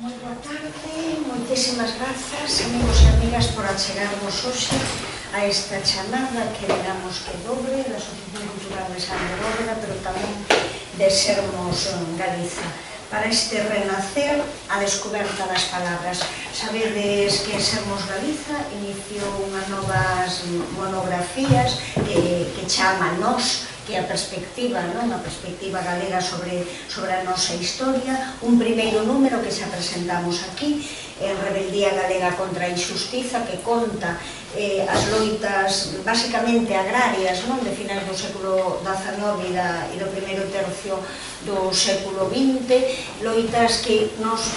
Moi boa tarde, moitísimas grazas, amigos e amigas, por achegarvos hoxe a esta chamada que digamos que dobre da Asociación Cultural de San de Bóveda, pero tamén de Sermos Galiza, para este renacer a descoberta das palabras. Sabedes que Sermos Galiza iniciou unhas novas monografías que chama Nós, que é a perspectiva, a perspectiva galega sobre a nosa historia. Un primeiro número que xa presentamos aquí, Rebeldía Galega contra a Injustiza, que conta as loitas basicamente agrarias de finais do século XIX e do primeiro tercio do século XX, loitas que nos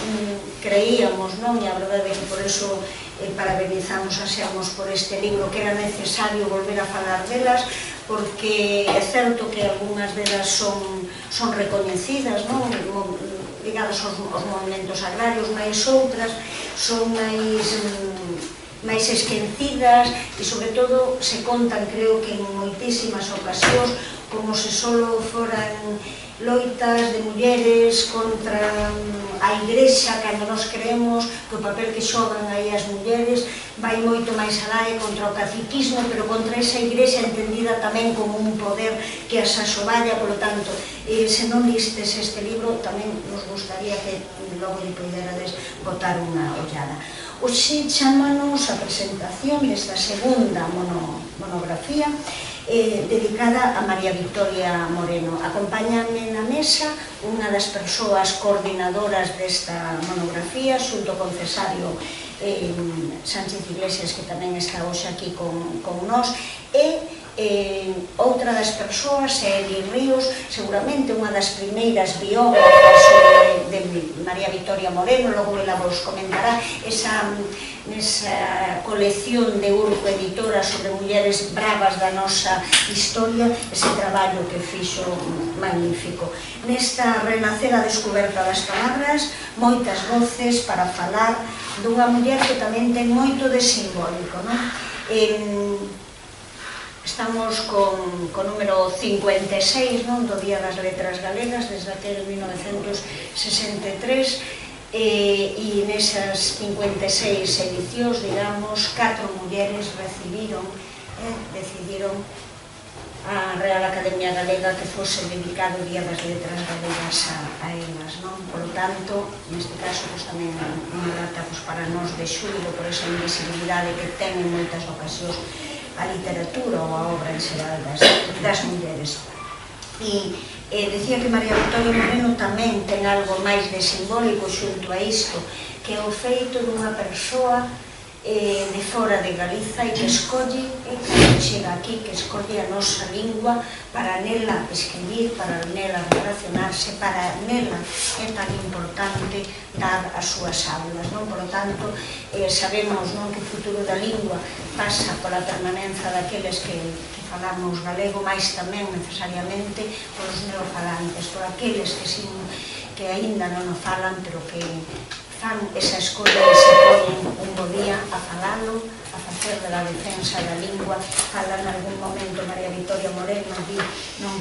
creíamos, e a verdade é que por eso parabenizamos a Sermos por este libro, que era necesario volver a falar delas, porque é certo que algunhas delas son recoñecidas, ligadas aos movimentos agrarios, mais outras son máis esquecidas e, sobre todo, se contan, creo que en moitísimas ocasións, como se solo foran loitas de mulleres contra a Igrexa, cando nos creemos que o papel que xogan aí as mulleres vai moito máis alá e contra o caciquismo, pero contra esa Igrexa entendida tamén como un poder que as asoballa. Por lo tanto, se non listes este libro, tamén nos gustaría que logo lle puderades botar unha ollada. Hoxe chámanos a presentación desta segunda monografía dedicada a María Victoria Moreno. Acompáñame na mesa unha das persoas coordinadoras desta monografía, xunto con Cesario Sánchez Iglesias, que tamén está hoxe aquí con nós, e outra das persoas é Eli Ríos, seguramente unha das primeiras biógrafas de María Victoria Moreno. Logo ela vos comentará esa colección de Urco Editora sobre mulleres bravas da nosa historia, ese traballo que fixo magnífico. Nesta renacer a descoberta das palabras, moitas voces para falar dunha muller que tamén ten moito de simbólico. Estamos con número 56 do Día das Letras Galegas, desde aquel 1963, e nesas 56 edicións, digamos, 4 mulleres decidiron a Real Academia Galega que fose dedicado o Día das Letras Galegas a elas. Por lo tanto, neste caso, tamén unha data para nós de xúbilo por esa invisibilidade que ten en moitas ocasións a literatura ou a obra en xeral das mulleres. E decía que María Victoria Moreno tamén ten algo máis de simbólico xunto a isto, que é o feito dunha persoa de fora de Galiza e que escolle, cando chega aquí, que escolle a nosa lingua para nela escribir, para nela relacionarse, para nela é tan importante dar as súas aulas. Por lo tanto, sabemos que o futuro da lingua pasa pola permanencia daqueles que falamos galego, máis tamén necesariamente polos neofalantes, por aqueles que aínda non o falan, pero que fan esa escolla e se ponen un bo día a falalo, a facer de la defensa da lingua. Fala en algún momento María Victoria Moreno, di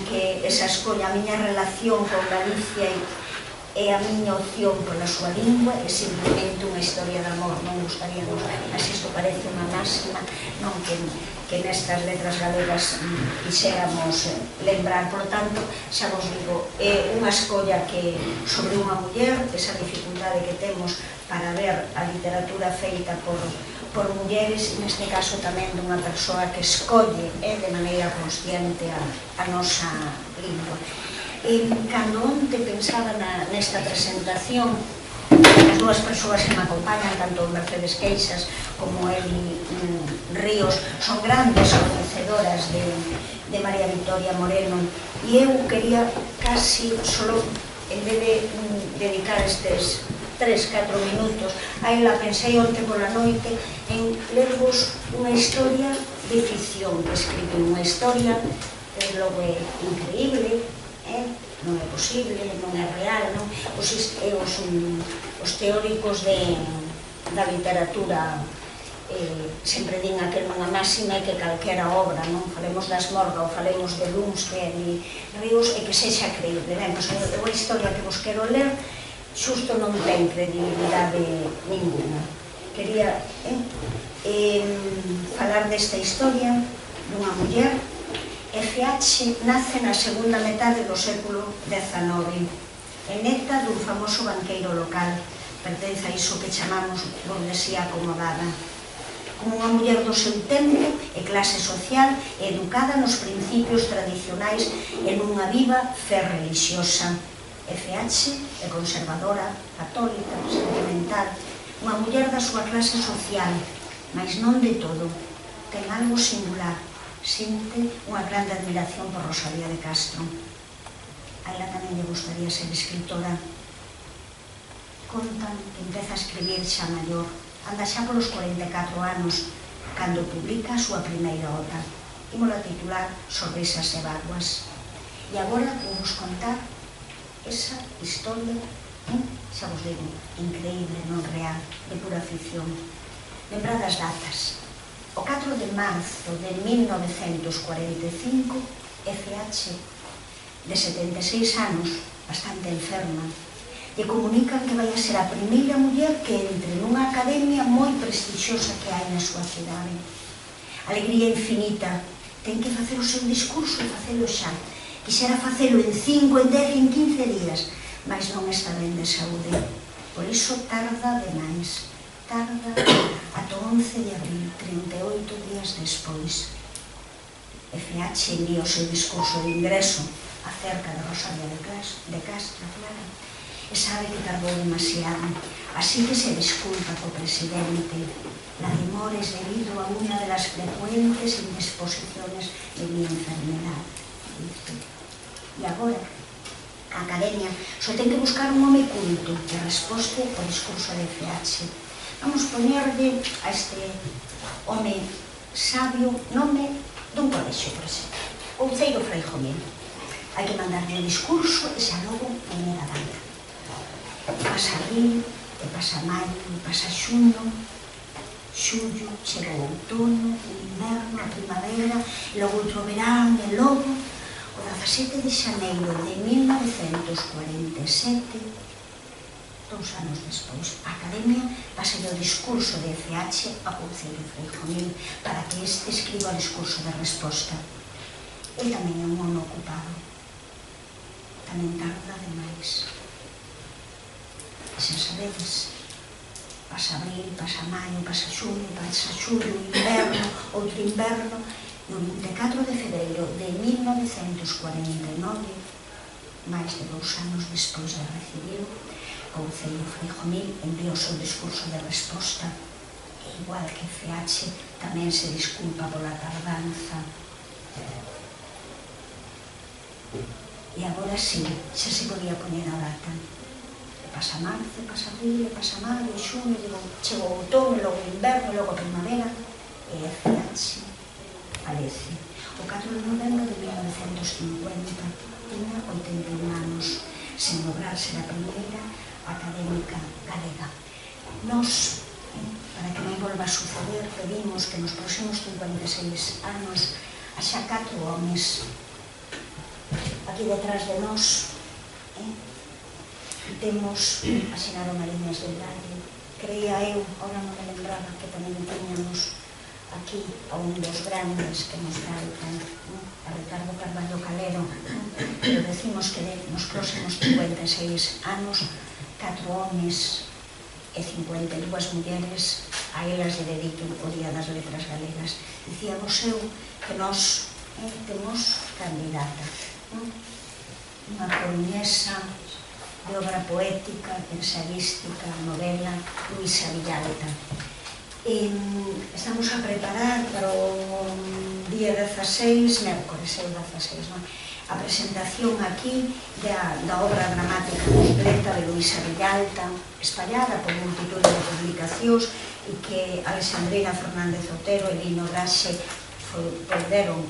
que esa escolla, a miña relación con Galicia e a miña opción pola súa lingua é simplemente unha historia de amor. Non gustaríamos, así isto parece unha máxima, que nestas letras galegas quixéramos lembrar. Por tanto, xa vos digo, é unha escolla que sobre unha muller, esa dificultade que temos para ver a literatura feita por mulleres, neste caso tamén dunha persoa que escolle de maneira consciente a nosa lingua. Cando onte pensaba nesta presentación, as dúas persoas que me acompañan, tanto Mercedes Queixas como Eli Ríos, son grandes coñecedoras de María Victoria Moreno, e eu quería casi solo, en vez de dedicar estes 3-4 minutos a ela, pensei onte pola noite en lervos unha historia de ficción que escribe, unha historia que logo é increíble, non é posible, non é real. Os teóricos da literatura sempre din aquel unha máxima, que calquera obra, falemos das Morga ou falemos de Luns, de Ríos, e que sexa creíble. A historia que vos quero ler xusto non ten credibilidade ninguna. Quería falar desta historia dunha muller. FH nace na segunda metade do século XIX, é neta dun famoso banqueiro local, pertence a iso que chamamos burguesía acomodada. Como unha muller do seu tempo e clase social, educada nos principios tradicionais e nunha viva fe religiosa. FH é conservadora, católica, sentimental, unha muller da súa clase social, mas non de todo. Ten algo singular, sinte unha grande admiración por Rosalía de Castro. A ela tamén lle gustaría ser escritora. Contan que empeza a escribir xa maior, anda xa polos 44 anos, cando publica a súa primeira obra. Ímola titular Sorrisas e Bárbas. E agora vou vos contar esa historia, xa vos digo, increíble, non real, de pura ficción. Lembrad as datas. O 4 de marzo de 1945, FH, de 76 anos, bastante enferma, lle comunican que vai a ser a primeira muller que entre nunha academia moi prestixiosa que hai na súa cidade. Alegría infinita, ten que facer o seu discurso e facelo xa. Quixera facelo en 5, en 10, en 15 días, mas non está ben de saúde. Por iso tarda demais. Tarda ata 11 de abril, 38 días despois. FH envía o seu discurso de ingreso acerca de Rosalía de Castro, claro, e sabe que tardou demasiado, así que se disculpa co presidente. La demora es debido a unha de las frecuentes indisposiciones de mi enfermedad. E agora, a Academia só ten que buscar un home culto que resposte ao discurso de FH. Vamos poñerle a este home sabio nome dun colexio, por exemplo, Couceiro Freijomil. Hai que mandarle o discurso e xa logo poñer a data. Pasa abril, e pasa maio, e pasa xuño, xullo, chega o outono, o inverno, a primavera, e logo outro verán, e logo, o 17 de xaneiro de 1947, 2 anos despois, a Academia pasa o discurso de FH a Couceiro Freijomil para que este escriba o discurso de resposta. El tamén é un home ocupado, tamén tarda demais. E xa sabedes, pasa abril, pasa maio, pasa xullo, inverno, outro inverno, e o 24 de febreiro de 1949, máis de 2 anos despois de recibilo, Couceiro Freijomil envía o seu discurso de resposta e, igual que FH, tamén se disculpa pola tardanza. E agora sí, xa se podía poñer a data. E pasa marzo, pasa abril, pasa maio, xuño, chega o outono, logo o inverno, logo a primavera, e FH falece. O 4 de novembro de 1950, tiña 81 anos, sen lograr ser a primeira académica galega. Nos, para que non volva a suceder, pedimos que nos próximos 56 anos haxa 4 homes aquí detrás de nós. Temos asinaron a Liñas del Valle. Creía eu, ahora non me lembraba, que tamén tiñamos aquí a un dos grandes que nos faltan, a Ricardo Carballo Calero, pero decimos que nos próximos 56 anos 4 homes e 52 mulleres, a elas lle dedico o Día das Letras Galegas. Dicíamos eu que nós temos candidata, unha coruñesa de obra poética, ensayística, novela, Luisa Villalta. Estamos a preparar para o día 16, mércores, é o 16, non? A presentación aquí da obra dramática completa de Luisa Villalta, espallada por multitud de publicacións, e que Alexandrina Fernández Otero e Lino Braxe poderon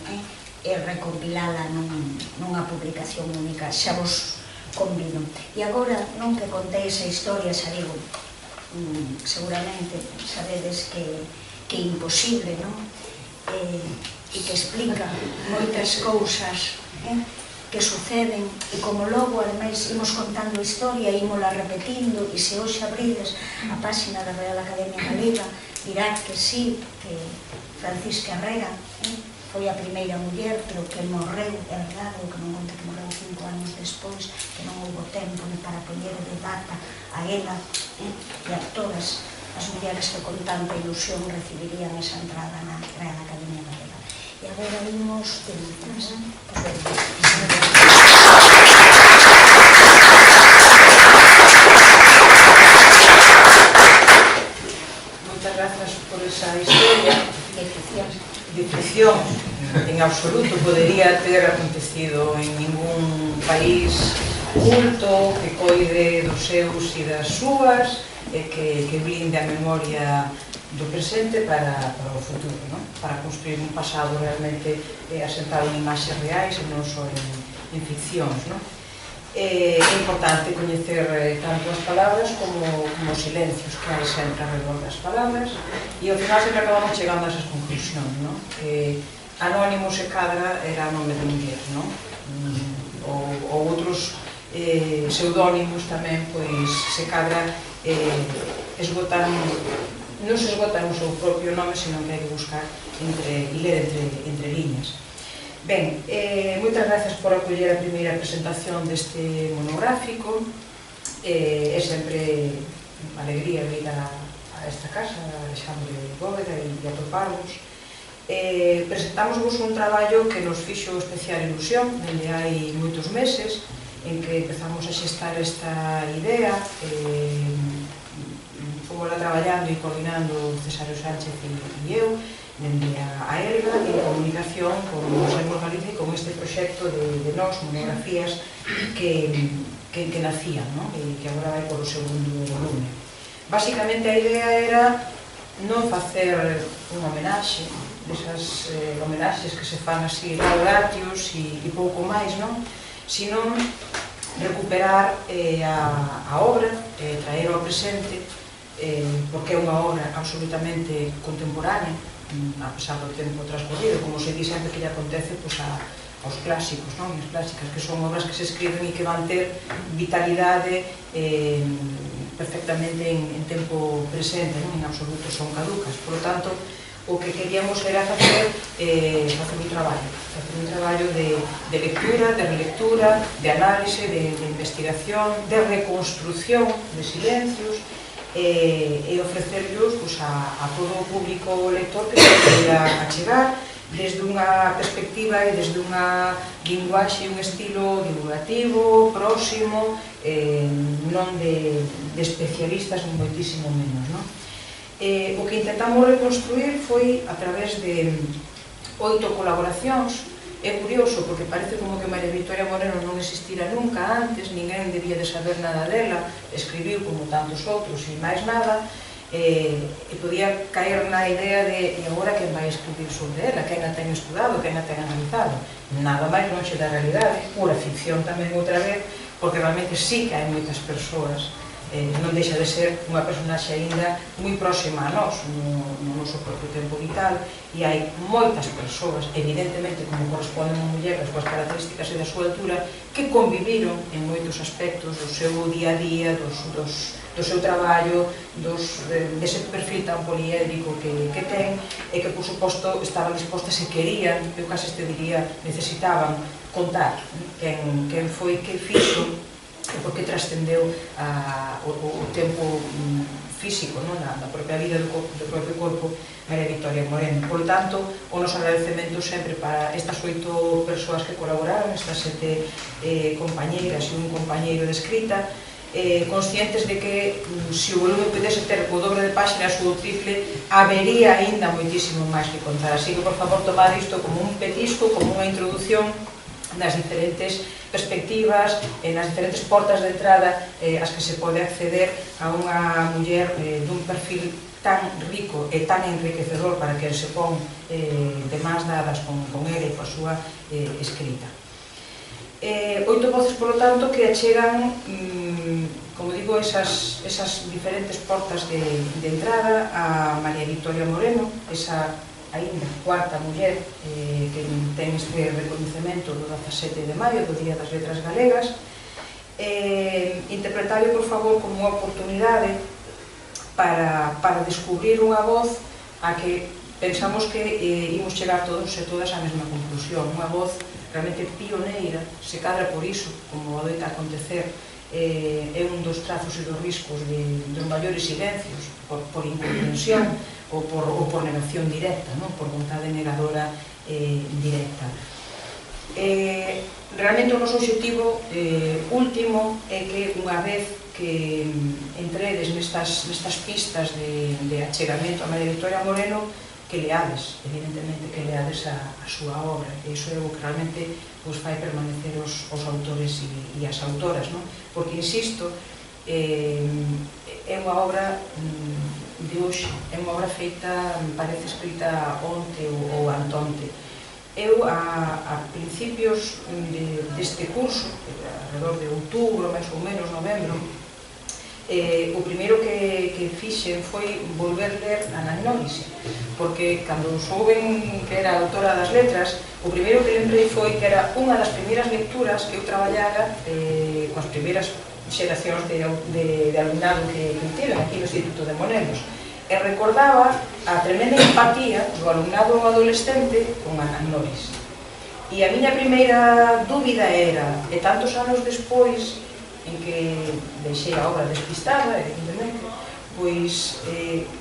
recompilala nunha publicación única. Xa vos convido. E agora, non que contei esa historia, xa digo, seguramente sabedes que é imposible, non? E que explica moitas cousas que suceden e como logo, ademais, imos contando a historia, imola repetindo, e se hoxe abrides a páxina da Real Academia Galega, dirá que sí, que Francisca Herrera foi a primeira muller, pero que morreu, é verdade, o que non conta que morreu 5 anos despois, que non houve tempo ni para poñer de data a ela e a todas as mulleres que con tanta ilusión recibirían esa entrada na Real Academia Galega. E agora imos de lutas. Moitas grazas por esa historia de ficción. En absoluto podería ter acontecido en ningún país culto que coide dos seus e das súas e que blinde a memoria do presente para o futuro, para construir un pasado realmente asentado en imaxes reais e non só en ficcións. É importante coñecer tanto as palabras como os silencios que hai sempre alrededor das palabras e ao final sempre acabamos chegando a esas conclusións, que Anónimos e Cadra era nome de muller, ou outros pseudónimos tamén, pois se Cadra non se esgotan o seu propio nome, senón que hai que buscar e ler entre liñas. Ben, moitas grazas por acoller a primeira presentación deste monográfico. É sempre unha alegría vir a esta casa, a Alexandre Bóveda, e atoparvos. Presentamos un traballo que nos fixo especial ilusión dende hai moitos meses, en que empezamos a xestar esta idea, fomosla traballando e coordinando Cesáreo Sánchez e eu, dende a ELGA, en comunicación con Sermos Galicia e con este proxecto de nós, monografías, que nacían, e que agora vai polo segundo volume. Basicamente a idea era non facer unha homenaxe, desas homenaxes que se fan así laudatios e pouco máis, sino recuperar a obra, traer ao presente, porque é unha obra absolutamente contemporánea, a pesar do tempo transcorrido, como se di sempre que lle acontece aos clásicos, as clásicas, que son obras que se escriben e que van ter vitalidade perfectamente en tempo presente, en absoluto son caducas. Por lo tanto, o que queríamos era facer un traballo de lectura, de relectura, de análise, de investigación, de reconstrucción de silencios, e ofrecerlos a todo o público lector que se poida achegar desde unha perspectiva e desde unha linguaxe e un estilo divulgativo, próximo, non de especialistas, ni moitísimo menos. O que intentamos reconstruir foi a través de 8 colaboracións. É curioso, porque parece como que María Victoria Moreno non existira nunca antes, ninguén debía de saber nada dela, escribiu como tantos outros e máis nada, e podía caer na idea de e agora quen vai escribir sobre ela, quen a ten estudado, quen a ten analizado. Nada máis lonxe da realidade, pura ficción tamén outra vez, porque realmente sí que hai moitas persoas, non deixa de ser unha personaxe aínda moi próxima a nós no noso propio tempo vital, e hai moitas persoas, evidentemente como corresponde a unha muller das súas características e da súa altura, que conviviron en moitos aspectos do seu día a día, do seu traballo, dese perfil tan poliédrico que ten, e que por suposto estaban dispostas e querían, eu case te diría, necesitaban contar quen foi que fixo porque trascendeu o tempo físico da propia vida do propio corpo María Victoria Moreno. Por tanto, o noso agradecemento sempre para estas 8 persoas que colaboraron, estas 7 compañeiras e un compañeiro de escrita, conscientes de que se o volume pudese ter o dobre de páxinas ou o triple, habería aínda moitísimo máis que contar. Así que, por favor, tomad isto como un petisco, como unha introdución nas diferentes perspectivas, nas diferentes portas de entrada ás que se pode acceder a unha muller dun perfil tan rico e tan enriquecedor para quen se pon de mans dadas con ela e coa súa escrita. 8 voces, por lo tanto, que achegan, como digo, esas diferentes portas de entrada a María Victoria Moreno, esa aínda cuarta muller que ten este reconhecemento do 17 de maio, do Día das Letras Galegas. Interpretable, por favor, como unha oportunidade para descubrir unha voz a que pensamos que imos chegar todos e todas á mesma conclusión. Unha voz realmente pioneira, se cadra por iso, como adoita acontecer, é un dos trazos e dos riscos dos maiores silencios, por incomprensión ou por negación directa, por vontade negadora directa. Realmente o noso objetivo último é que unha vez que entredes nestas pistas de achegamento a María Victoria Moreno, que leades, evidentemente que leades a súa obra, e iso é o que realmente vos fai permanecer os autores e as autoras, porque, insisto, é unha obra de hoxe, é unha obra feita, parece escrita onte ou antonte. Eu, a principios deste curso, alrededor de outubro, máis ou menos, novembro, o primeiro que fixen foi volver ler Anagnórise, porque cando souben que era autora das letras, o primeiro que lembrei foi que era unha das primeiras lecturas que eu traballara coas primeiras xeracións de alumnado que tiven aquí no Instituto de Monelos, e recordaba a tremenda empatía do alumnado adolescente con Anagnórise. E a miña primeira dúbida era, e tantos anos despois en que deixei a obra despistada, evidentemente, pois,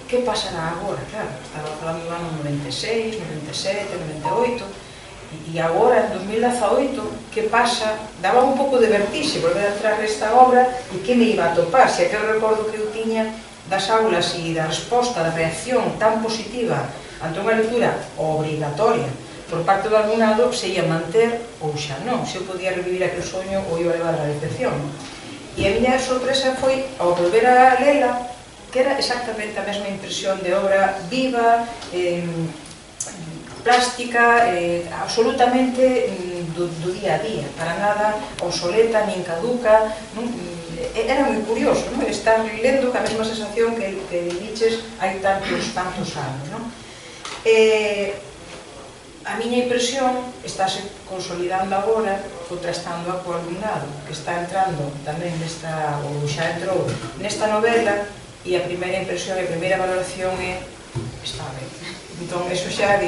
que pasará agora? Claro, estaba falando do ano 96, 97, 98, e agora, en 2018, que pasa? Daba un pouco de vertixe volver a entrar nesta obra e que me iba a topar, se aquel recordo que eu tiña das aulas e da resposta, da reacción tan positiva ante unha lectura obrigatoria por parte do alumnado, se ia manter ou xa non, se eu podía revivir aquel soño ou iba a levar a decepción. E a miña sorpresa foi, ao volver a lela, que era exactamente a mesma impresión de obra viva, plástica, absolutamente do día a día, para nada obsoleta, nin caduca. Era moi curioso estar lendo ca mesma sensación que diches hai tantos anos. A miña impresión estáse consolidando agora, contrastando a co alumnado, que está entrando tamén nesta, ou xa entrou nesta novela, e a primeira impresión e a primeira valoración é está ben. Entón, eso xa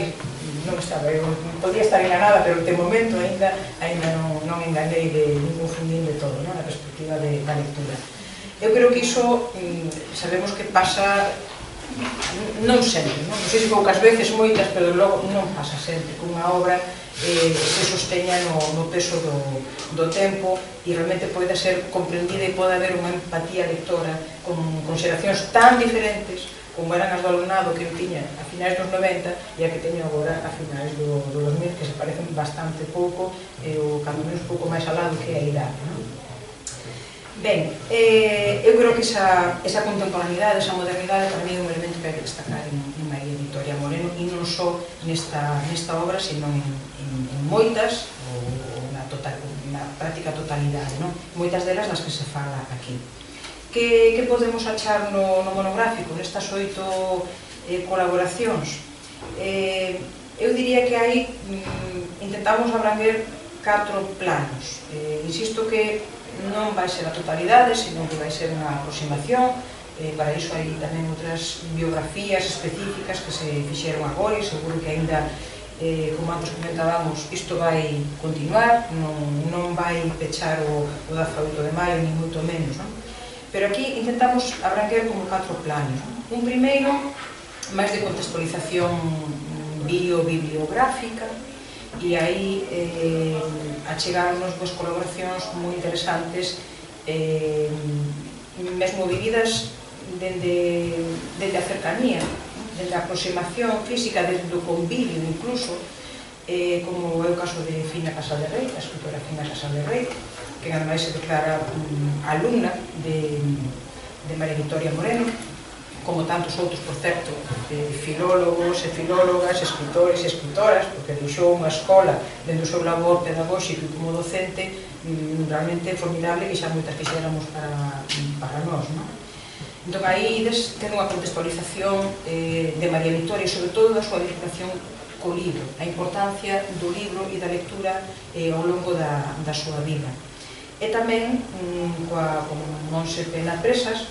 non está ben, podía estar enganada, pero de momento ainda non enganei nin confundín de todo, na perspectiva da lectura. Eu creo que iso sabemos que pasa non sempre, non sei se poucas veces, moitas, pero logo non pasa sempre, que unha obra se sosteña no peso do tempo e realmente pode ser comprendida e pode haber unha empatía lectora con xeracións tan diferentes como eran as do alumnado que eu tiña a finais dos 90 e a que teño agora a finais do 2000, que se parecen bastante pouco, ou cando menos pouco máis alado que a idade. Ben, eu creo que esa contemporaneidade, esa modernidade, para mí é un elemento que hai que destacar en María Victoria Moreno, e non só nesta obra, sino en moitas, ou na práctica totalidade, moitas delas das que se fala aquí. Que podemos achar no monográfico, nestas 8 colaboracións? Eu diría que aí intentamos abranguer 4 planos. Insisto que non vai ser a totalidade, senón que vai ser unha aproximación. Para iso hai tamén outras biografías específicas que se fixeron agora e seguro que aínda, como antes comentábamos, isto vai continuar, non vai pechar o 18 de maio, ni moito menos. Pero aquí intentamos abranguer como 4 planos. Un primeiro, máis de contextualización bibliográfica, e aí achegarnos duas colaboracións moi interesantes, mesmo vividas dende a cercanía, dende a aproximación física, desde o convivio incluso, como é o caso de Fina Casal de Rei, a escritora Fina Casal de Rei, que ademais se declara alumna de María Victoria Moreno, como tantos outros, por certo, filólogos e filólogas, escritores e escritoras, porque deixou unha escola dentro do seu labor pedagóxico e como docente realmente formidable, que xa moitas quixéramos para nós. Entón, aí ten unha contextualización de María Victoria e, sobre todo, da súa vinculación co libro, a importancia do libro e da lectura ao longo da súa vida. E tamén, con Monse Pena Presas,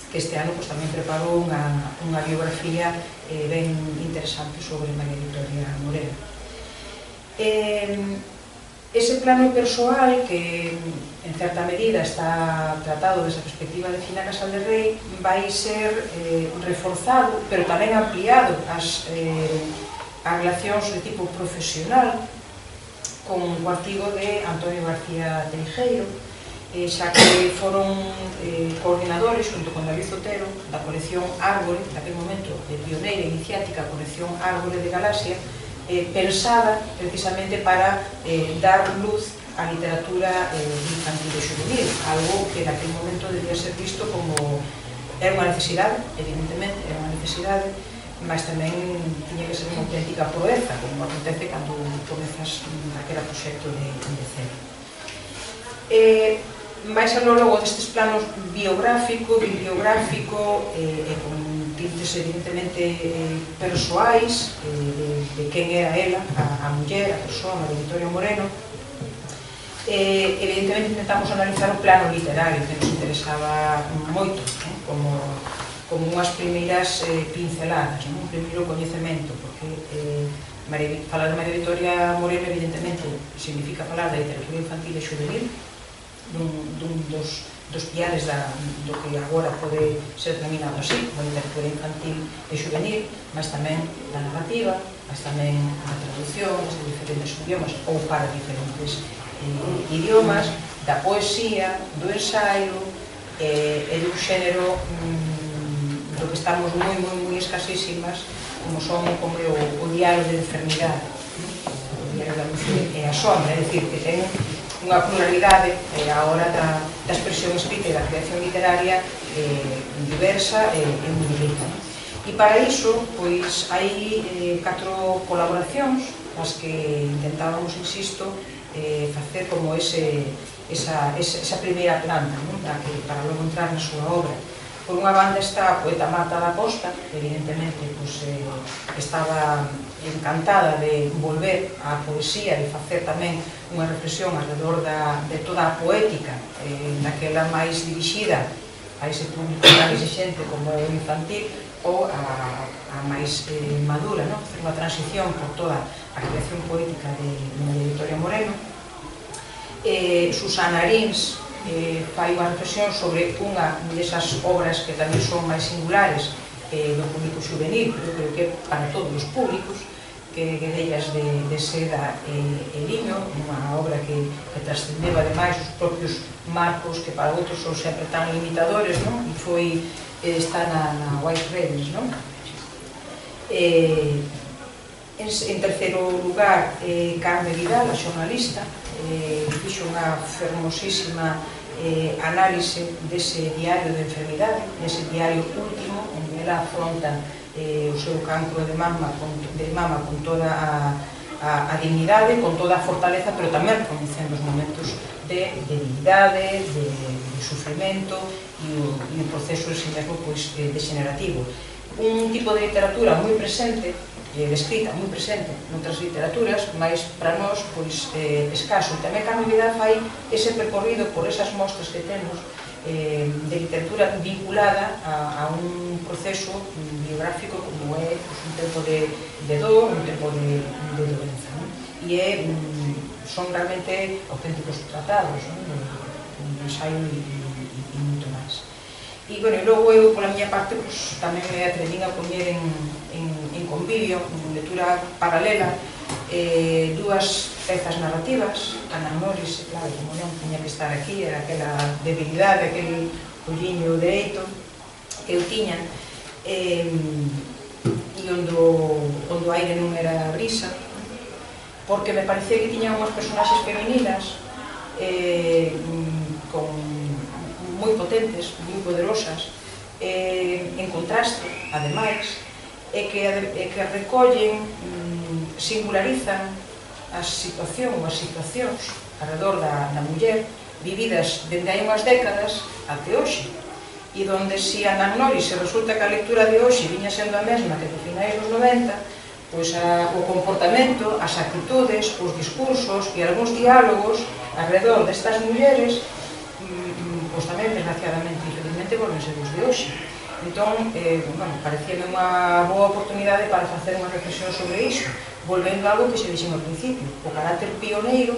que este ano tamén preparou unha biografía ben interesante sobre María Victoria Moreno. Ese plano persoal, que en certa medida está tratado desde a perspectiva de Fina Casal de Rei, vai ser reforzado, pero tamén ampliado as relacións de tipo profesional con o artigo de Antonio García Teijeiro, xa que foron coordinadores, junto con David Zotero, da colección Árbore, naquele momento de pioneira iniciática, a colección Árbore de Galaxia, pensada precisamente para dar luz á literatura infantil e juvenil, algo que naquele momento debía ser visto como era unha necesidade, evidentemente, era unha necesidade, mas tamén tiña que ser unha auténtica proeza, como acontece cando comezas aquele proxecto de cero. Mais a lo longo destes planos biográfico, bibliográfico e con tintes evidentemente persoais de quen era ela, a muller, a persoa, María Victoria Moreno. Evidentemente intentamos analizar o plano literario, que nos interesaba moito, como unhas primeiras pinceladas, un primeiro coñecemento, porque falar de María Victoria Moreno evidentemente significa falar da literatura infantil e juvenil, dun dos piares do que agora pode ser denominado así, como literatura infantil e juvenil, mas tamén da narrativa, mas tamén da traducción de diferentes idiomas ou para diferentes idiomas, da poesía, do ensaio e dun xénero do que estamos moi escasísimas, como son o diario de enfermidade, o diario da luz e a sombra, é dicir, que ten unha pluralidade a hora da expresión escrita e da creación literaria diversa e moi rica. E para iso, pois, hai 4 colaboracións as que intentábamos, insisto, facer como esa primeira planta, para logo entrar na súa obra. Por unha banda está a poeta Marta da Costa, que evidentemente estaba encantada de volver á poesía e facer tamén unha reflexión alrededor de toda a poética, naquela máis dirixida a ese público tan exigente como o infantil, ou a máis madura, facer unha transición por toda a creación poética de María Victoria Moreno. Susana Arins fai unha reflexión sobre unha desas obras que tamén son máis singulares do público juvenil, pero creo que para todos os públicos, que dellas de seda e liño, unha obra que trascendeva ademais os propios marcos que para outros son sempre tan limitadores, e está na White Redes. En terceiro lugar, Carme Vidal, a xornalista, fixo unha fermosísima análise dese diario de enfermidade, dese diario último, onde ela afronta o seu cancro de mama con toda a dignidade, con toda a fortaleza, pero tamén reconhecendo os momentos de debilidade, de sufrimento e o proceso de si mesmo degenerativo. Un tipo de literatura moi presente, de escrita moi presente noutras literaturas, mas para nós escaso. Tamén Carme Vidal fai ese percorrido por esas mostras que temos de literatura vinculada a un proceso biográfico como é un tempo de dor, un tempo de doenza, e son realmente auténticos tratados, un ensaio e moito máis. E logo eu, pola miña parte, tamén me atrevín a poñer en convivio, en lectura paralela, dúas pezas narrativas. Ana Morris, claro, como non tiña que estar aquí, era aquela debilidade, aquele olliño dereito que eu tiña, e onde o aire non era brisa, porque me parecía que tiñan unhas personaxes femininas moi potentes, moi poderosas, en contraste, ademais, e que recollen, singularizan as situacións alrededor da muller vividas dende hai unhas décadas até hoxe. e donde si a Nagnoris se resulta que a lectura de hoxe viña sendo a mesma que do finais dos 90, pois o comportamento, as actitudes, os discursos e algúns diálogos alrededor destas mulleres, pois tamén, desgraciadamente, infelizmente, volven ser os de hoxe. Entón, parecíame unha boa oportunidade para facer unha reflexión sobre iso, volvendo a algo que se dixen ao principio, o carácter pioneiro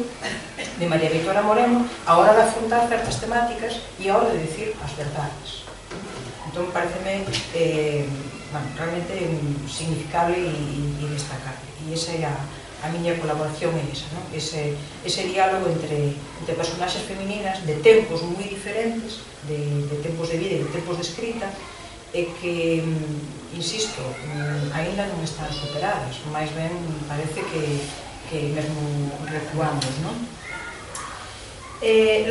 de María Vitória Moreno a hora de afrontar certas temáticas e a hora de dicir as verdades. Entón, pareceme realmente significable e destacable. E esa é a miña colaboración en esa, ese diálogo entre personaxes femininas de tempos moi diferentes, de tempos de vida e de tempos de escrita, e que, insisto, aínda non están superadas, máis ben parece que mesmo recuamos, non?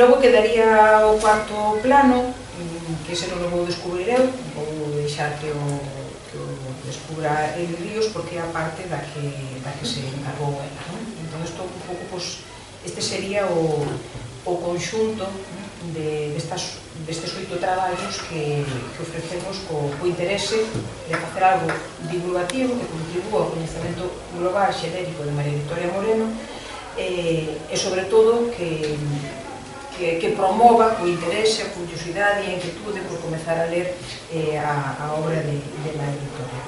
Logo quedaría o cuarto plano, que ese non o vou descubrir eu, vou deixar que o descubra Eli Ríos, porque é a parte da que se encargou ela, non? Entón, isto un pouco, este sería o conxunto destes 8 traballos que ofrecemos co interese de facer algo divulgativo que contribúa ao coñecemento global xenérico de María Vitória Moreno e, sobre todo, que promova o interese, a curiosidade e a inquietude por comezar a ler a obra de María Vitória.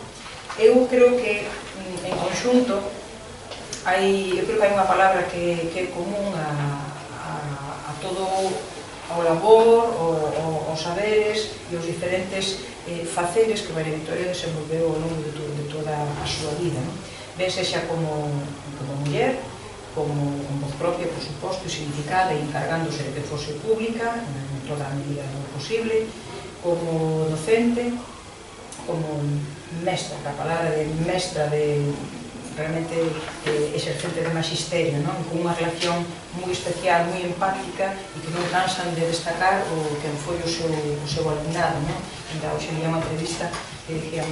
Eu creo que, en conxunto, eu creo que hai unha palabra que é común a todo ao labor, aos saberes e aos diferentes faceres que María Vitória desenvolveu ao longo de toda a súa vida, ben sexa como muller, como voz propia, por suposto, e significada e encargándose de que fose pública en toda a medida do posible, como docente, como mestra, a palabra de mestra de realmente exercente de magisterio, con unha relación moi especial, moi empática e que non cansan de destacar que foi o seu alumnado. Ainda hoxe había unha entrevista que dicían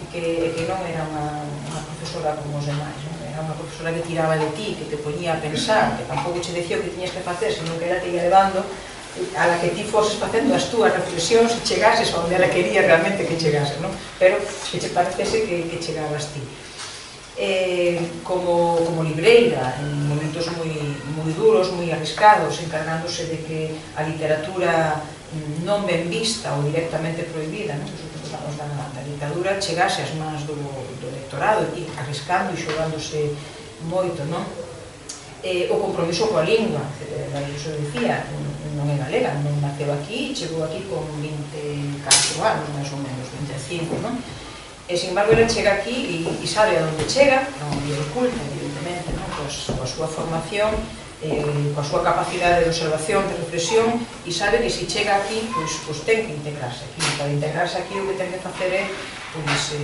que non era unha profesora como os demais, era unha profesora que tiraba de ti, que te poñía a pensar, que tampouco che decía o que tiñas que facer, senón que ela te ia levando a la que ti foses facendo as túas reflexións e chegases onde ela quería realmente que chegases, pero que che parecese que chegabas ti. Como libreira, en momentos moi duros, moi arriscados, encargándose de que a literatura non ben vista ou directamente prohibida, da ditadura, chegase ás mans do electorado e arriscando e xogándose moito, o compromiso coa lingua, iso dicía, non é galega, non naceu aquí, chegou aquí con 24 anos, máis ou menos, 25, e, sin embargo, ela chega aquí e sabe a onde chega, non é oculta, evidentemente, coa súa formación, coa súa capacidade de observación, de reflexión, e sabe que se chega aquí, pois ten que integrarse aquí. Para integrarse aquí o que ten que facer é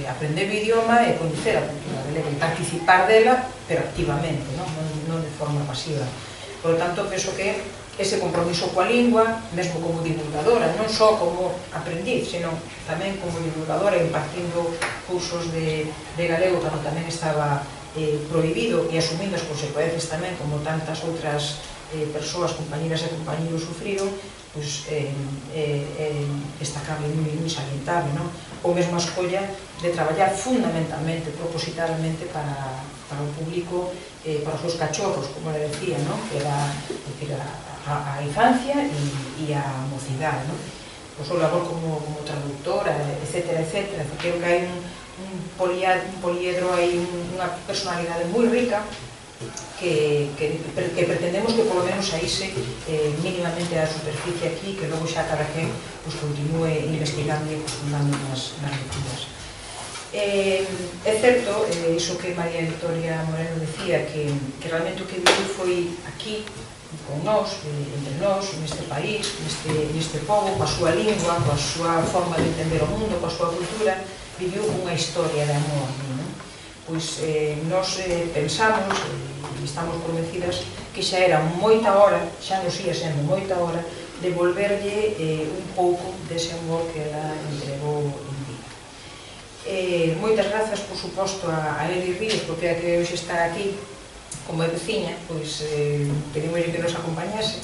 aprender o idioma e coñecer a cultura galega e participar dela, pero activamente, non de forma pasiva. Por lo tanto, penso que ese compromiso coa lingua, mesmo como divulgadora, non só como aprendiz, senón tamén como divulgadora, impartindo cursos de galego cando tamén estaba prohibido e asumindo as consecuencias tamén, como tantas outras persoas, compañeras e compañeros sufriron, pois é destacable e moi salientable, ou mesmo a escolla de traballar fundamentalmente, propositalmente para o público, para os seus cachorros, como le decía, que era a infancia e a mocidade, o seu labor como traductora, etcétera, etcétera. Creo que hai un poliedro, hai unha personalidade moi rica que pretendemos que polo menos saíse mínimamente a superficie aquí, que logo xa cada quen continue investigando e aprofundando nas lecturas. É certo, iso que María Vitória Moreno decía, que realmente o que viviu foi aquí, con nós, entre nós, neste país, neste pobo, coa súa lingua, coa súa forma de entender o mundo, coa súa cultura, viviu unha historia de amor. Pois nós pensamos e estamos convencidas que xa era moita hora, xa nos ia sendo moita hora, de volverlle un pouco dese amor que ela entregou en vida. Moitas grazas, por suposto, a Eli Ríos, porque é a que hoxe está aquí como é veciña, pois pedimos que nos acompañase,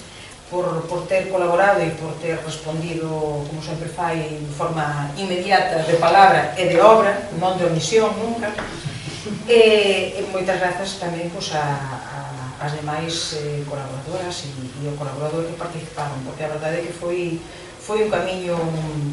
por ter colaborado e por ter respondido, como sempre fai, de forma inmediata de palabra e de obra, non de omisión nunca. E moitas grazas tamén ás demais colaboradoras e o colaborador que participaron, porque a verdade é que foi un camiño,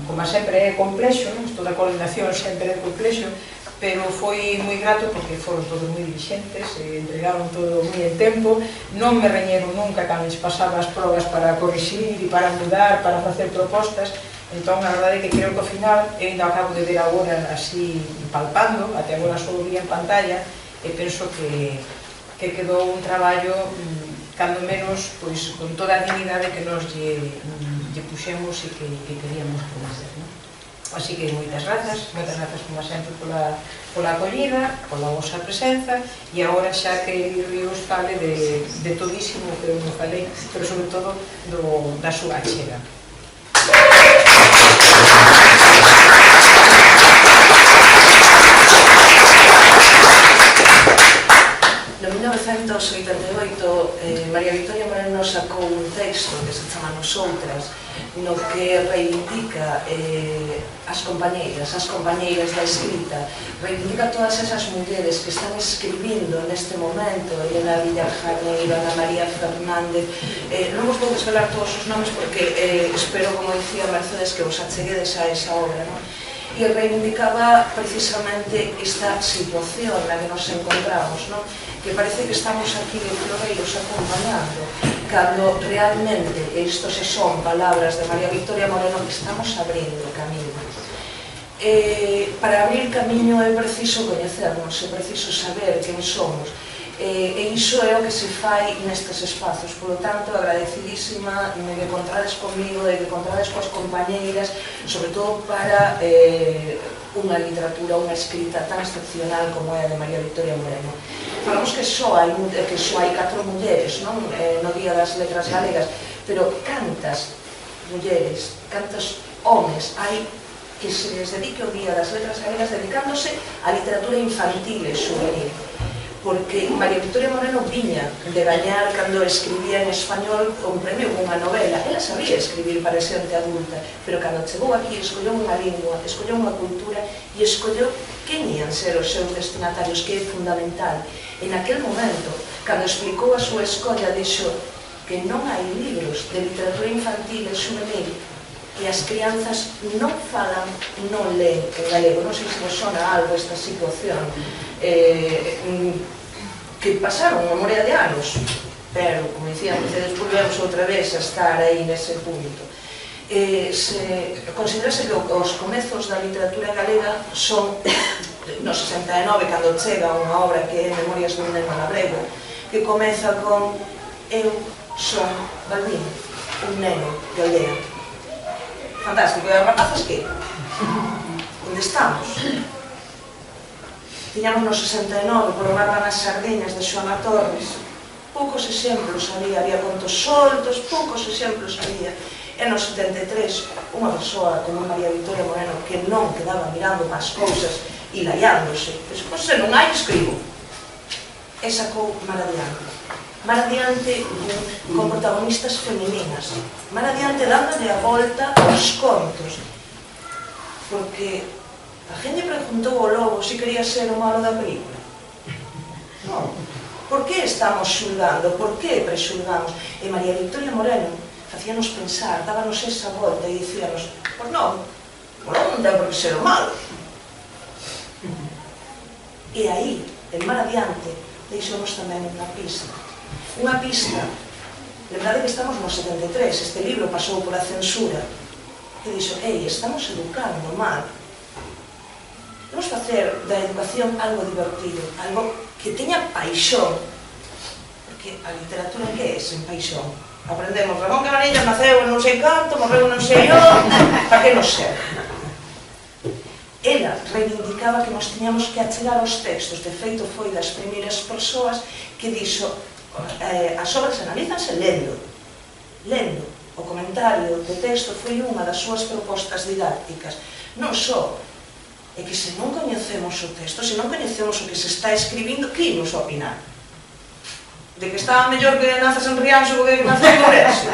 como sempre é complexo, isto da coordinación sempre é complexo, pero foi moi grato porque foron todos moi dirixentes, entregaron todo moi en tempo, non me reñeron nunca cando lles pasaba as probas para corrixir e para mudar, para facer propostas. Entón, a verdade é que creo que ao final, eu ainda acabo de ver agora así palpando, até agora só vi en pantalla, e penso que quedou un traballo, cando menos, con toda a dignidade que nos lle puxemos e que queríamos conocer. Así que moitas grazas como sempre pola acollida, pola vosa presenza, e agora xa que eu os fale de todísimo que eu non falei, pero sobre todo da súa achega. No 1988, María Victoria Moreno sacou un texto que se chama Nosotras, no que reivindica as compañeiras da escrita, reivindica todas esas mulleres que están escribindo neste momento, Elena Villar Janeiro, Ana María Fernández, non vos vou desvelar todos os nomes porque espero, como dicía Mercedes, que vos acheguedes a esa obra, non? E reivindicaba precisamente esta situación na que nos encontramos, non? Que parece que estamos aquí de floreiros acompañando, cando realmente, e isto se son palabras de María Victoria Moreno, que estamos abrindo camiño. Para abrir camiño é preciso coñecernos, é preciso saber quen somos, e iso é o que se fai nestes espazos. Por lo tanto, agradecidísima de que contrades comigo, de que contrades coas compañeiras, sobre todo para unha literatura, unha escrita tan excepcional como é a de María Victoria Moreno. Falamos que só hai 4 mulleres no Día das Letras Galegas, pero cantas mulleres, cantos homes hai que se les dedique o Día das Letras Galegas dedicándose á literatura infantil e juvenil? Porque María Victoria Moreno viña de gañar, cando escribía en español, un premio con unha novela. Ela sabía escribir para xente adulta, pero cando chegou aquí escolleu unha lingua, escolleu unha cultura e escolleu quen ian ser os seus destinatarios, que é fundamental. En aquel momento, cando explicou a súa escolla, dixo que non hai libros de literatura infantil e juvenil que as crianzas non falan, non leen en galego. Non sei se vos sona algo esta situación, que pasaron unha morea de anos, pero, como dicían vocedes, volvemos outra vez a estar aí nese punto. Considerase que os comezos da literatura galega son no 69, cando chega unha obra que é Memorias dun neno labrego, que comeza con eu son Balbín, un neno de aldea. Fantástico, e as rapazas que? Onde estamos? Tiñamos no 69, polo mar das Sardiñas de Xoana Torres, poucos exemplos había contos soltos, poucos exemplos había. E no 73, unha persoa como María Victoria Moreno, que non quedaba mirando as cousas e laiándose, despois se non hai, escribo. E sacou Mar Adiante. Mar Adiante con protagonistas femininas. Mar Adiante dándolle a volta aos contos. Porque a gente preguntou ao lobo se quería ser o malo da película. Non. Por que estamos xulgando? Por que prexulgamos? E María Victoria Moreno facíanos pensar, dábanos esa volta e dicíanos, pois non, non ten por que ser o malo. E aí, en Mar Adiante, deixamos tamén unha pista. Unha pista, lembrade que estamos no 73, este libro pasou por a censura, e dixo, ei, estamos educando mal. Vamos facer da educación algo divertido, algo que teña paixón, porque a literatura que é sen paixón? Aprendemos, Ramón Cabanillas naceu en non sei canto, morreu non sei onde, para que nos serve? Ela reivindicaba que nos tiñamos que achegar aos textos, de feito foi das primeiras persoas que dixo as obras analízanse lendo. O comentario de texto foi unha das súas propostas didácticas. Non só é que se non coñecemos o texto, se non coñecemos o que se está escribindo, que imos opinar? De que estaba mellor que nazas en Rianxo que nazas en Ourense.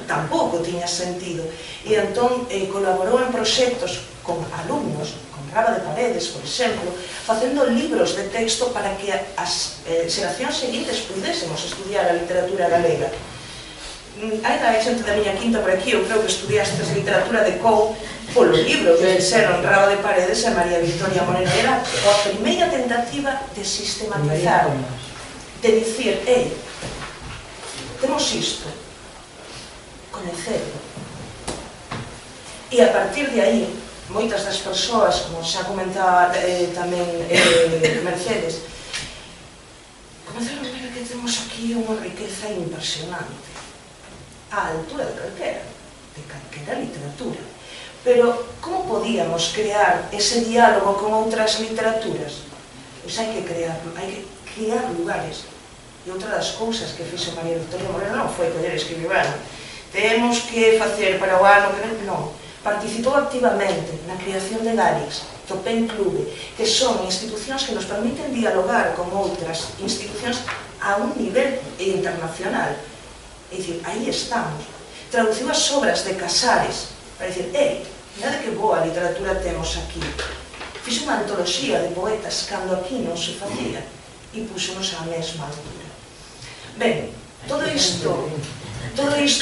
Tampouco tiña sentido. E entón colaborou en proxectos con alumnos, con Raba de Paredes, por exemplo, facendo libros de texto para que as xeracións seguintes pudésemos estudiar a literatura galega. Ainda hai xente da miña quinta por aquí, eu creo que estudiastes literatura de Cou polo libro que fixeron Raba de Paredes e María Victoria Moreno. Era a primeira tentativa de sistematizar, de dicir, temos isto, coñecerlo. E a partir de aí, moitas das persoas, como xa comentaba tamén Mercedes, comezaron a ver que temos aquí unha riqueza impresionante, á altura de calquera literatura. Pero como podíamos crear ese diálogo con outras literaturas? Pois hai que crear lugares. E outra das cousas que fixo María Victoria Moreno non foi coller e escribir, temos que facer para o ano que ven, non. Participou activamente na creación de GALIX, do PEN Clube, que son institucións que nos permiten dialogar con outras institucións a un nivel internacional. É dicir, aí estamos. Traduciu as obras de Casares para dicir, mirade que boa literatura temos aquí. Fixo unha antoloxía de poetas cando aquí non se facía e púxonos á mesma altura. Ben, todo isto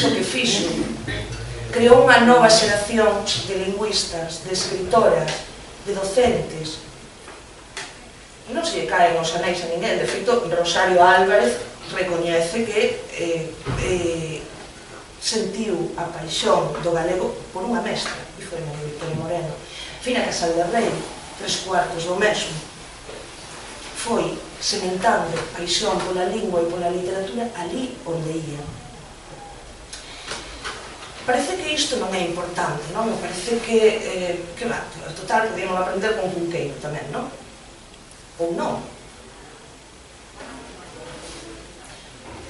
que fixo creou unha nova xeración de lingüistas, de escritoras, de docentes. Non se lle caen os anéis a ninguén. De feito, Rosario Álvarez recoñece que sentiu a paixón do galego por unha mestra, e foi María Victoria Moreno. Fina Casal de Rei, 3/4 do mesmo, foi sementando paixón pola lingua e pola literatura ali onde ia. Parece que isto non é importante, non? Me parece que total, podíamos aprender con Cunqueiro tamén, non? Ou non.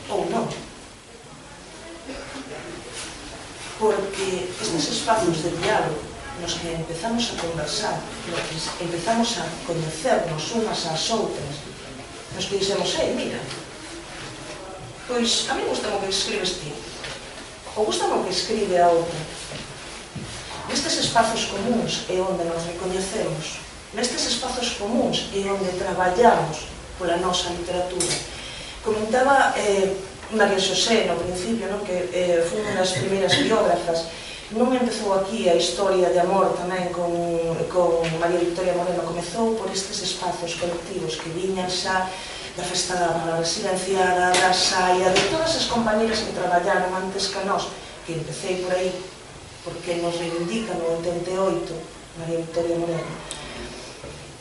Ou non. Porque estes espazos de diálogo nos que empezamos a conversar, nos que empezamos a coñecernos unhas ás outras, nos que dixemos, mira, pois a mí gusta o que escribes ti, ou gusta o que escribe a outra. Nestes espazos comuns é onde nos recoñecemos, nestes espazos comuns é onde traballamos pola nosa literatura. Comentaba María Xosé no principio, que foi unha das primeiras biógrafas. Non empezou aquí a historia de amor tamén con María Victoria Moreno, comezou por estes espazos colectivos que viñan xa da Festa da Residenciada, da Saia, de todas as compañeras que traballaron antes que nós, que empecé por aí, porque nos reivindica no 88 María Victoria Moreno.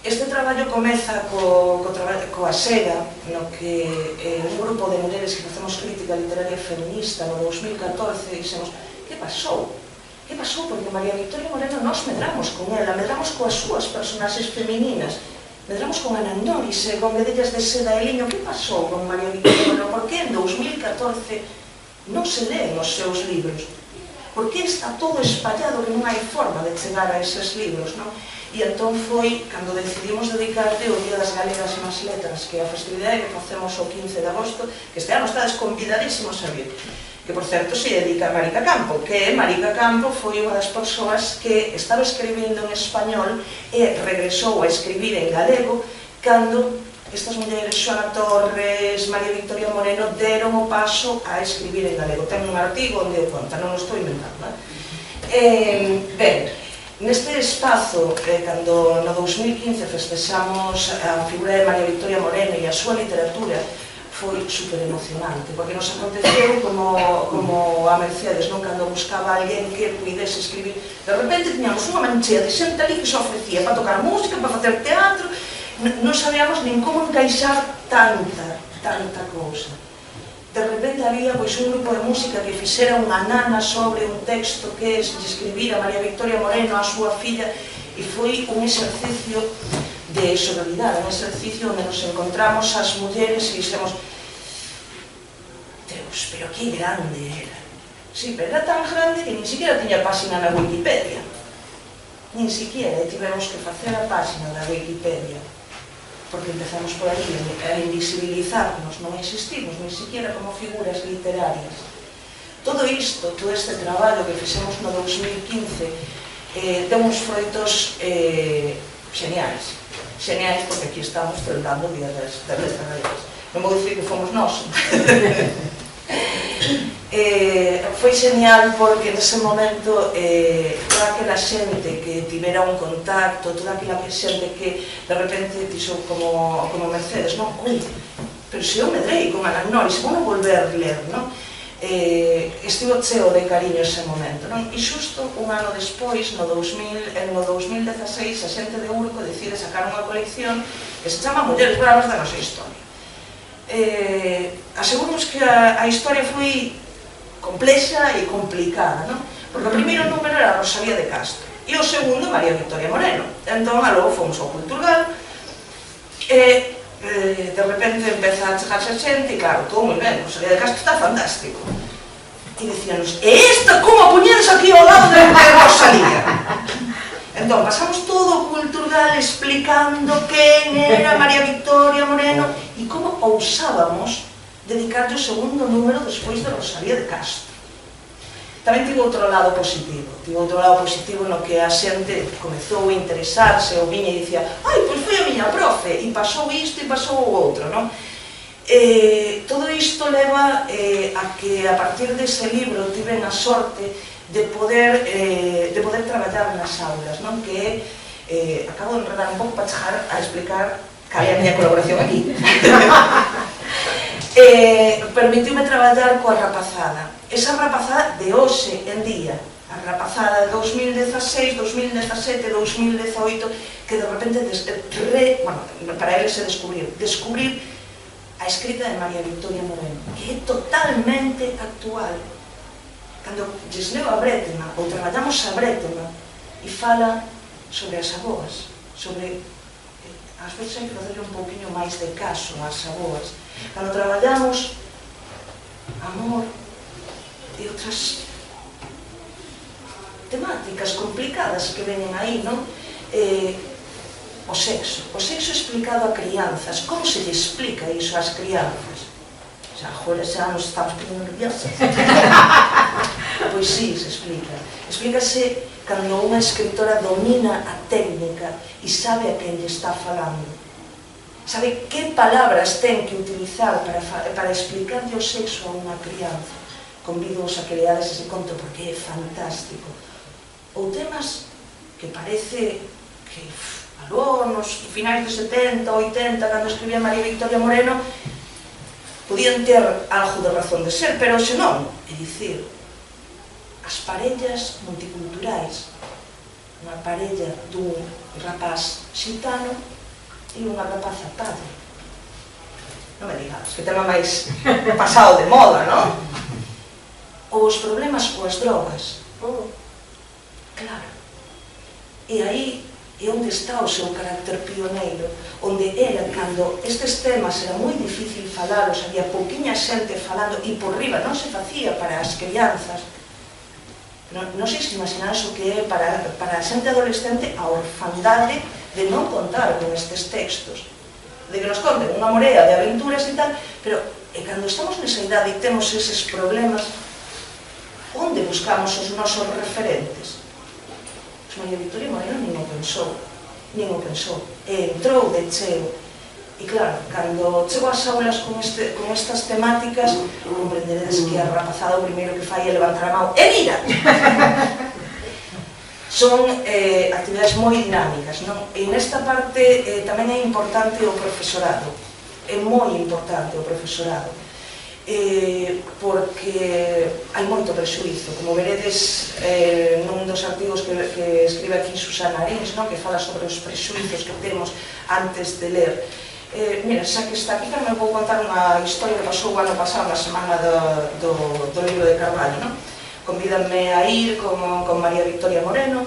Este traballo comeza coa SEGA, no que un grupo de mulleres que facemos crítica literaria feminista no 2014 dixemos, que pasou? Que pasou? Porque María Victoria Moreno nos medramos con ela, medramos coas súas personaxes femininas, medramos con Ana Noris, con Vedellas de Seda e Liño. Que pasou con María Victoria Moreno? Por que en 2014 non se leen os seus libros? Por que está todo espallado que non hai forma de chegar a eses libros, non? E entón foi cando decidimos dedicarte o Día das Galegas nas Letras, que é a festividade que facemos o 15 de agosto, que este ano estades convidadísimos a vir, que por certo se dedica a Marica Campo, que Marica Campo foi unha das persoas que estaba escribindo en español e regresou a escribir en galego cando estas mulleres, Xoana Torres, María Victoria Moreno, deron o paso a escribir en galego. Ten un artigo onde o conta, non o estou inventando. Ben, neste espazo, cando no 2015 festexamos a figura de María Victoria Moreno e a súa literatura, foi super emocionante, porque nos aconteceu como a Mercedes, cando buscaba alguén que pudese escribir. De repente tiñamos unha manchea de xente ali que se ofrecía para tocar música, para facer teatro, non sabíamos nin como encaixar tanta cousa. De repente había un grupo de música que fixera unha nana sobre un texto que lle escribira María Victoria Moreno a súa filla, e foi un exercicio de sororidade, un exercicio onde nos encontramos as mulleres e dixemos, Deus, pero que grande era. Sí, pero era tan grande que nin siquiera tiña página na Wikipedia. Nin siquiera, e tivemos que facer a página da Wikipedia. porque empezamos por aí a invisibilizarnos, non existimos, ni siquiera como figuras literarias. Todo isto, todo este traballo que fixemos no 2015, deu uns froitos xeniais. Xeniais porque aquí estamos celebrando o Día das Letras Galegas. Non vou dicir que fomos nós. Foi genial porque nese momento toda aquela xente que tivera un contacto, toda aquela xente que de repente dixo como Mercedes, non, ui, pero se eu medrei con Alan Norris, vou non volver ler, non? Estivo cheo de cariño ese momento, non? E xusto un ano despois, no 2016, a xente de Urco decide sacar unha colección que se chama Mulleres Bravas da nosa historia. Aseguramos que a historia foi complexa e complicada, non? Porque o primeiro número era Rosalía de Castro e o segundo María Victoria Moreno. Entón, logo fomos ao Culturgal e de repente empeza a chegarse a xente e claro, todo moi ben, Rosalía de Castro está fantástico. E dicíanos, e esta como a puñedes aquí ao lado de Rosalía? Entón, pasamos todo o Culturgal explicando quen era María Victoria Moreno e como ousábamos dedicarlle o segundo número despois de Rosalía de Castro. Tamén tivo outro lado positivo no que a xente comezou a interesarse ou viña e dicía, ai, pois foi a miña profe, e pasou isto e pasou o outro, non? Todo isto leva a que a partir dese libro tiven a sorte de poder traballar nas aulas, non? Que acabo de enredar un pouco para chegar a explicar cal é a miña colaboración aquí. Permitiume traballar coa rapazada. Esa rapazada de hoxe en día, a rapazada de 2016, 2017, 2018, que de repente, para eles se descubrir a escrita de María Victoria Moreno, que é totalmente actual. Cando lles leo a Brétema, ou traballamos a Brétema, e fala sobre as aboas, sobre... Ás veces hai que facerle un pouquinho máis de caso ás aboas. Cando traballamos amor e outras temáticas complicadas que venen aí, non? O sexo explicado a crianzas. Como se lle explica iso ás crianzas? Xa, agora xa nos estamos poniendo nerviosas. Pois sí, se explica. Explícase cando unha escritora domina a técnica e sabe a quen lle está falando. Sabe que palabras ten que utilizar para explicarlle o sexo a unha crianza. Convido-os a que leades ese conto porque é fantástico. Ou temas que parece que aló, nos finais de 70, 80, cando escribía María Victoria Moreno, podían ter algo de razón de ser, pero se non, é dicir, as parellas multiculturais, unha parella dun rapaz xitano e unha rapaza padre. Non me digas, que tema máis pasado de moda, non? Ou os problemas coas drogas. Claro. E aí é onde está o seu carácter pioneiro, onde ela, cando estes temas era moi difícil falalos, había pouquiña xente falando e por riba non se facía para as crianzas. Non sei se imaginares o que é para a xente adolescente a orfandade de non contar con estes textos, de que nos conten unha morea de aventuras e tal, pero cando estamos nesa idade e temos eses problemas, onde buscamos os nosos referentes? Pois María Victoria Moreno nin o pensou, e entrou de cheo. E claro, cando chego ás aulas con estas temáticas, comprenderedes que a rapazada o primeiro que fai é levantar a mão e mira! Son actividades moi dinámicas, non? E nesta parte tamén é importante o profesorado, é moi importante o profesorado, porque hai moito prexuízo, como veredes nun dos artigos que escribe aquí Susana Arins, que fala sobre os prexuízos que temos antes de ler. Mira, xa que está aquí, tamén vou contar unha historia que pasou o ano pasado na semana do libro de Carballo. Convídanme a ir con María Victoria Moreno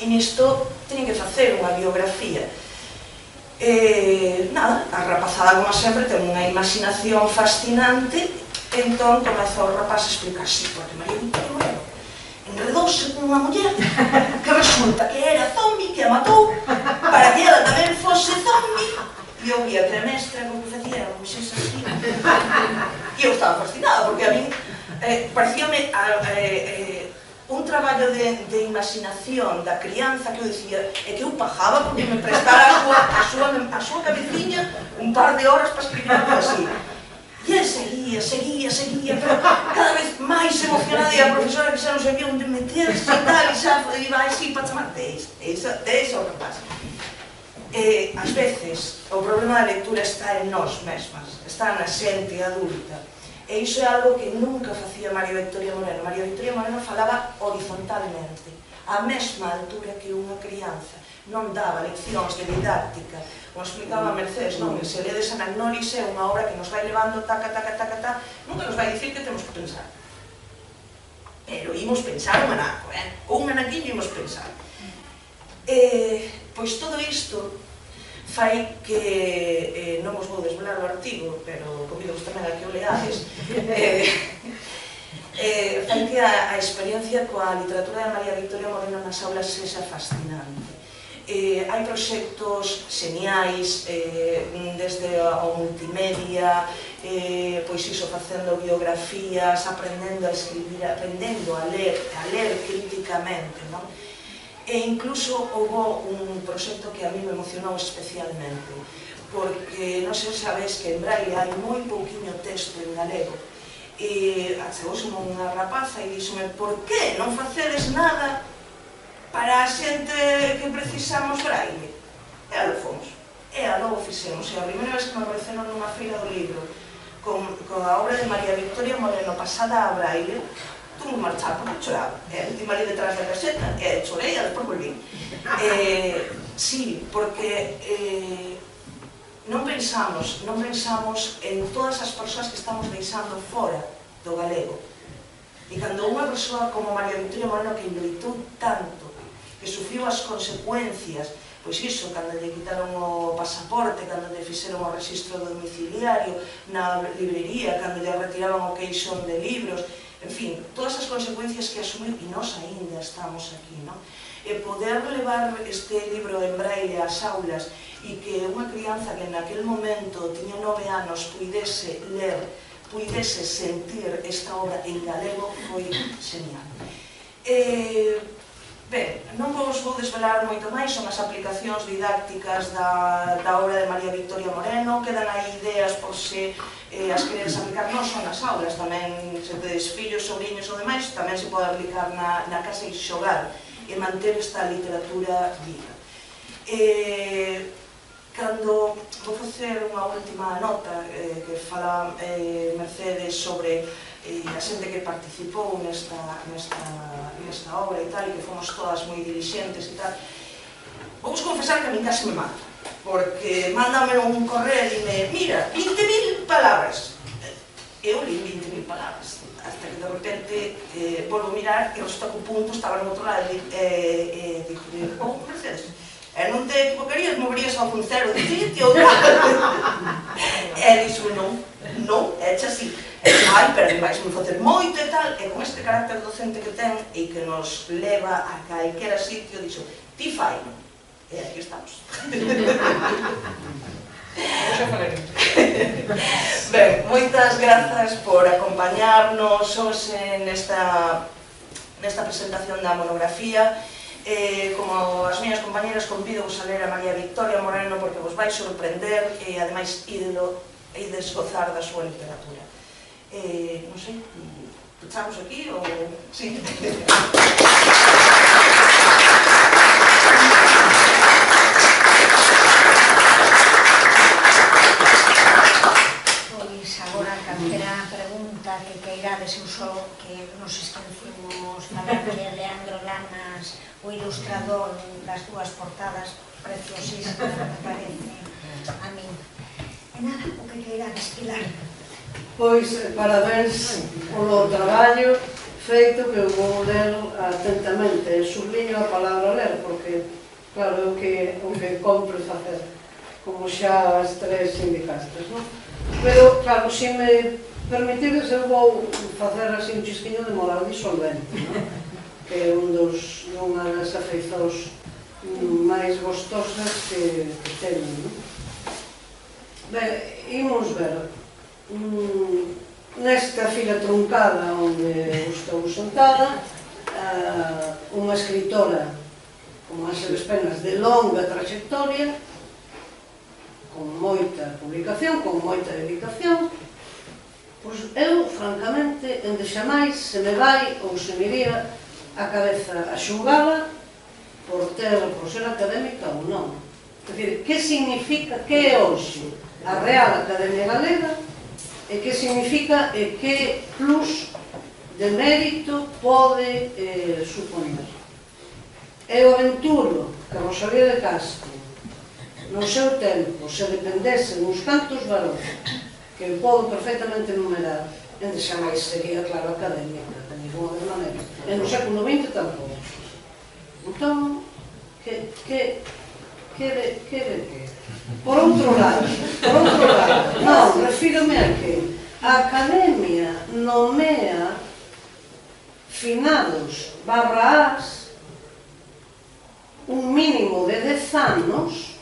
e nisto teñen que facer unha biografía. Nada, a rapazada, como sempre, ten unha imaginación fascinante, entón comeza o rapaz a explicar, sí, porque María Victoria Moreno enredouse con unha muller que resulta que era zombi, que a matou para que ela tamén fose zombi E eu via que a mestra como facía, como se así. E eu estaba fascinada, porque a mí parecíame un traballo de imaginación da crianza que eu dicía, e que eu pagaba porque me prestara a súa cabeciña un par de horas para escribir algo así. E ele seguía, pero cada vez máis emocionada, e a profesora que xa non sabía onde meterse e tal, e xa iba así para chamar de esa o rapaz. Ás veces, o problema da lectura está en nós mesmas, está na xente adulta. E iso é algo que nunca facía María Victoria Moreno. María Victoria Moreno falaba horizontalmente, á mesma altura que unha crianza. Non daba leccións de didáctica. Como explicaba a Mercedes, non? Se ledes Anagnoris é unha obra que nos vai levando taca, nunca nos vai dicir que temos que pensar. Pero imos pensar un anaco, un anaquiño imos pensar. Pois todo isto fai que, non vos vou desvelar o artigo, pero convido-vos tamén a que o leades, fai que a experiencia coa literatura de María Victoria Moreno nas aulas sexa fascinante. Hai proxectos xeniais, desde o multimedia, pois iso, facendo biografías, aprendendo a escribir, aprendendo a ler críticamente, non? E incluso houve un proxecto que a mí me emocionou especialmente, porque non sei se sabes que en Braille hai moi pouquiño texto en galego, e achegouse unha rapaza e díxome, por que non facedes nada para a xente que precisamos Braille? E a lo fomos, e a logo fixemos, e a primeira vez que me apareceron nunha feira do libro con a obra de María Victoria Moreno pasada a Braille, tuve que marchar porque choraba. Ti malí detrás da caseta, chorei e despois volví. Sí, porque non pensamos en todas as persoas que estamos deixando fora do galego. E cando unha persoa como María Victoria Moreno, que loitou tanto, que sufriu as consecuencias, pois iso, cando lle quitaron o pasaporte, cando lle fixeron o registro domiciliario na librería, cando lle retiraban o queixón de libros, en fin, todas as consecuencias que asumiu, e nós aínda estamos aquí, non? E poder levar este libro en Braille ás aulas e que unha crianza que naquele momento tiña 9 anos puidese ler, puidese sentir esta obra en galego, foi genial. Ben, non vos vou desvelar moito máis, son as aplicacións didácticas da obra de María Victoria Moreno, quedan aí ideas por se as queredes aplicar, non son nas aulas, tamén se tedes fillos, sobrinhos ou demais, tamén se pode aplicar na casa e xogar e manter esta literatura viva. Cando vou facer unha última nota que fala Mercedes sobre a xente que participou nesta obra e tal, e que fomos todas moi dirixentes e tal, vou confesar que a min case me mata, porque mándame un correo e dime, mira, 20.000 palabras. Eu li 20.000 palabras, hasta que de repente volvo a mirar e resulta que o punto estaba no outro lado e digo, Mercedes, non te equivocarías, moverías ao puncero de sitio ou tal. E dixo, non, é así. Ai, pero vais me facer moito e tal, e con este carácter docente que ten e que nos leva a calquera sitio, dixo, ti fai, non? E aquí estamos. Ben, moitas grazas por acompañarnos hoxe nesta presentación da monografía. Como as miñas compañeras, convido-vos a ler a María Victoria Moreno porque vos vai sorprender e ademais ides gozar da súa literatura. Non sei, pechamos aquí ou... Sí. Agora, calquera pregunta que queirades, eu só que nos esquecemos falar de Leandro Lamas, o ilustrador das dúas portadas preciosísimas que parece a min. E nada, o que queirades, Pilar. Pois, parabéns polo traballo feito, que eu vou ler atentamente, e subliño a palabra ler, porque, claro, é o que compre facer, como xa as tres indicastes, non? Pero, claro, se me permitides, eu vou facer así un chisquiño de moral disolvente, que é unha das afeizóns máis gostosas que teño. Ben, imos ver. Nesta fila truncada onde estou sentada, unha escritora como Ángeles Penas de longa trayectoria, con moita publicación, con moita dedicación, pois eu, francamente, ende xamais se me vai ou se me iría a cabeza a xulgala por ser académica ou non. É dicir, que significa, que é hoxe a Real Academia Galega e que significa e que plus de mérito pode supoñer. Eu aventuro que Rosalía de Castro no seu tempo se dependese uns cantos valores que eu podo perfectamente enumerar, ende xamais sería, claro, académica, de ninguna das maneiras. E no século XX tampouco. Entón, que de que? Por outro lado, non, refírome a que a Academia nomea finados /as un mínimo de 10 anos.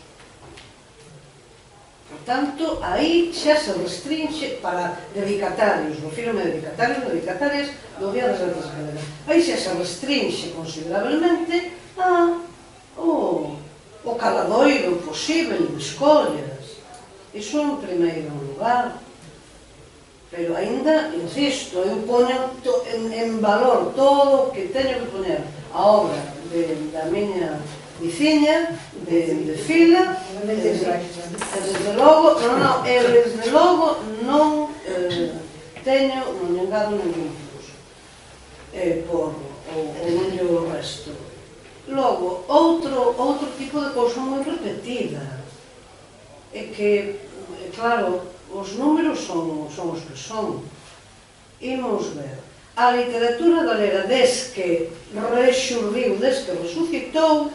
Por tanto, aí xa se restringe para dedicatarios, refírome a dedicatarios, dedicatarias do Día das Letras Galegas. Aí xa se restringe considerablemente o caladoiro posible de escollas. Iso en primeiro lugar. Pero aínda, insisto, eu poño en valor todo o que teño que poñer a obra da miña viciña, de fila, e desde logo non teño, non engado ningún plus, ou non lle resto. Logo, outro tipo de cousa moi repetida, é que, claro, os números son os que son. Imos ver. A literatura galega, des que rexurdiu, des que resucitou,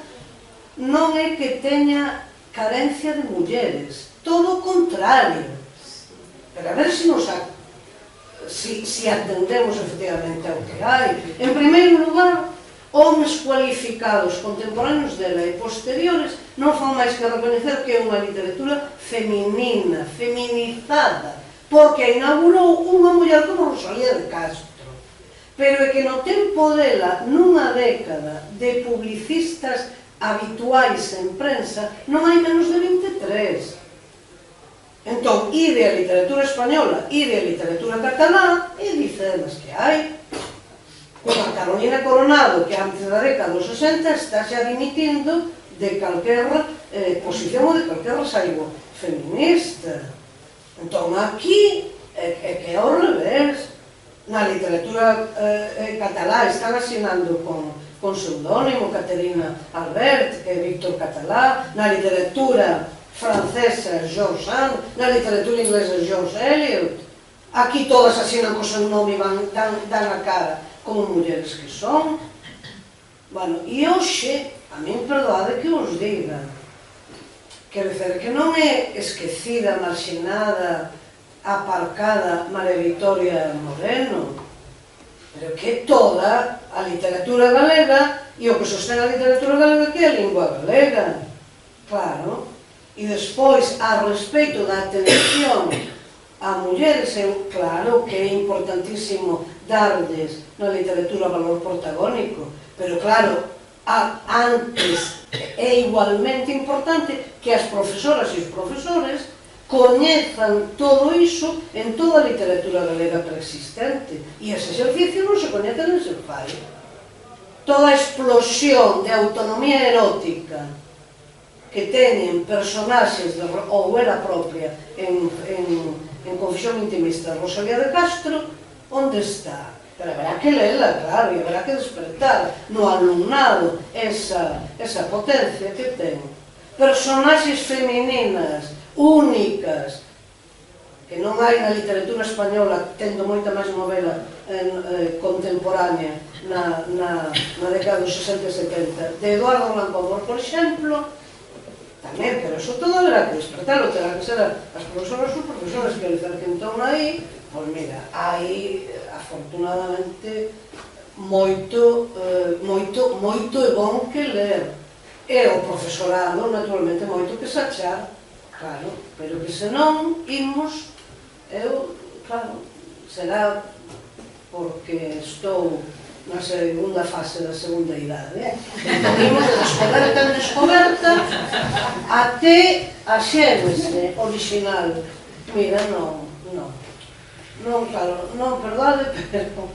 non é que teña carencia de mulleres, todo o contrario. Pero a ver se atendemos efectivamente ao que hai. En primeiro lugar, homes cualificados contemporáneos dela e posteriores non fan máis que recoñecer que é unha literatura feminina, feminizada, porque a inaugurou unha muller como Rosalía de Castro. Pero é que no tempo dela, nunha década de publicistas habituais en prensa, non hai menos de 23. Entón, ide a literatura española, ide a literatura catalá, e dicedas que hai. Como a Carolina Coronado, que antes da década dos 60 está xa dimitindo de calquera posición ou de calquera saigo feminista. Entón, aquí é que é ao revés. Na literatura catalá están asinando con pseudónimo Caterina Albert, que é Víctor Catalá, na literatura francesa George Sand, na literatura inglesa George Eliot. Aquí todas asinan co seu nome e dan a cara como mulleres que son. Bueno, e hoxe, a min perdoade que os diga, quero dizer que non é esquecida, marxinada, aparcada María Victoria Moreno, pero que toda a literatura galega e o que sostén a literatura galega que é a lingua galega, claro. E despois, a respeito da atención a mulleres, claro que é importantísimo darles na literatura valor protagónico, pero claro, antes é igualmente importante que as profesoras e os profesores coñezan todo iso en toda a literatura galega preexistente, e ese exercicio non se coñece non se fai. Toda a explosión de autonomía erótica que teñen personaxes ou era propia en Confesión intimista de Rosalía de Castro, onde está? Pero haberá que lela, claro, e haberá que despertar no alumnado esa potencia que ten. Personaxes femininas únicas, que non hai na literatura española, tendo moita máis novela contemporánea na década dos 60 e 70, de Eduardo Blanco, por exemplo, tamén, pero eso todo haberá que despertarlo, terá que ser as profesoras ou profesoras que entón aí, pois mira, hai afortunadamente moito e bon que ler, e o profesorado naturalmente moito que se achar, Claro, pero que senón imos, eu, claro, será porque estou na segunda fase da segunda idade, entón imos de descoberta en descoberta até a xénese original. Mira, non, claro, non, perdade, pero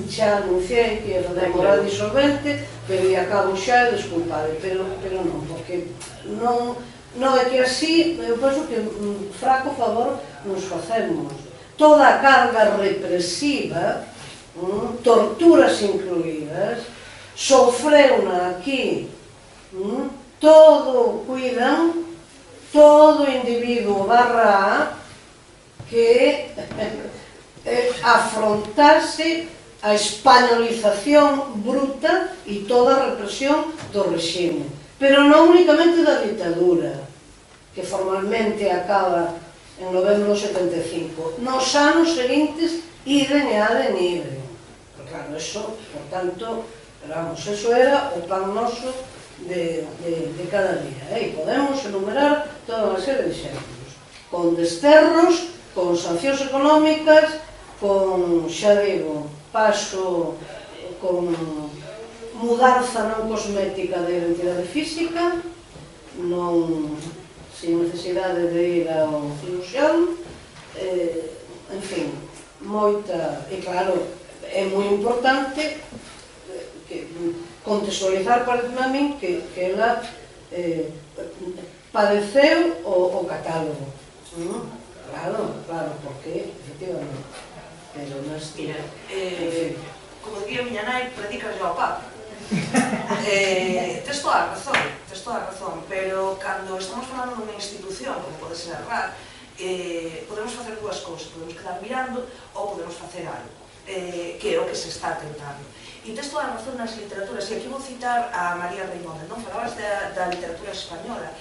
xa anunciei que era de moral disolvente, pero ia a cabo xa e desculpade, pero non, porque non é que así, eu penso que fraco favor nos facemos. Toda a carga represiva, torturas incluídas, sofreuna aquí, todo cuidan, todo individuo barra que afrontase a españolización bruta e toda a represión do regime. Pero non únicamente da ditadura, que formalmente acaba en novembro de 75. Nos anos seguintes, idem e adem idem. Claro, eso, por tanto, vamos, eso era o pan noso de cada día. E podemos enumerar toda unha serie de exemplos. Con desterros, con sancións económicas, con, xa digo, paso, con mudanza non cosmética da identidade física, non sin necesidade de ir ao cirurxián, en fin, moita, e claro, é moi importante contextualizar para a min que ela padeceu o catálogo. Claro, porque, efectivamente, pero non estira. Como diría miña nai, predicas ao Papa. Tes toda a razón, pero cando estamos falando dunha institución, como pode ser a RAC, podemos facer dúas cousas, podemos quedar mirando ou podemos facer algo, que é o que se está tentando. E tes toda a razón nas literaturas, e aquí vou citar a María Reimóndez, non? Falabas da literatura española,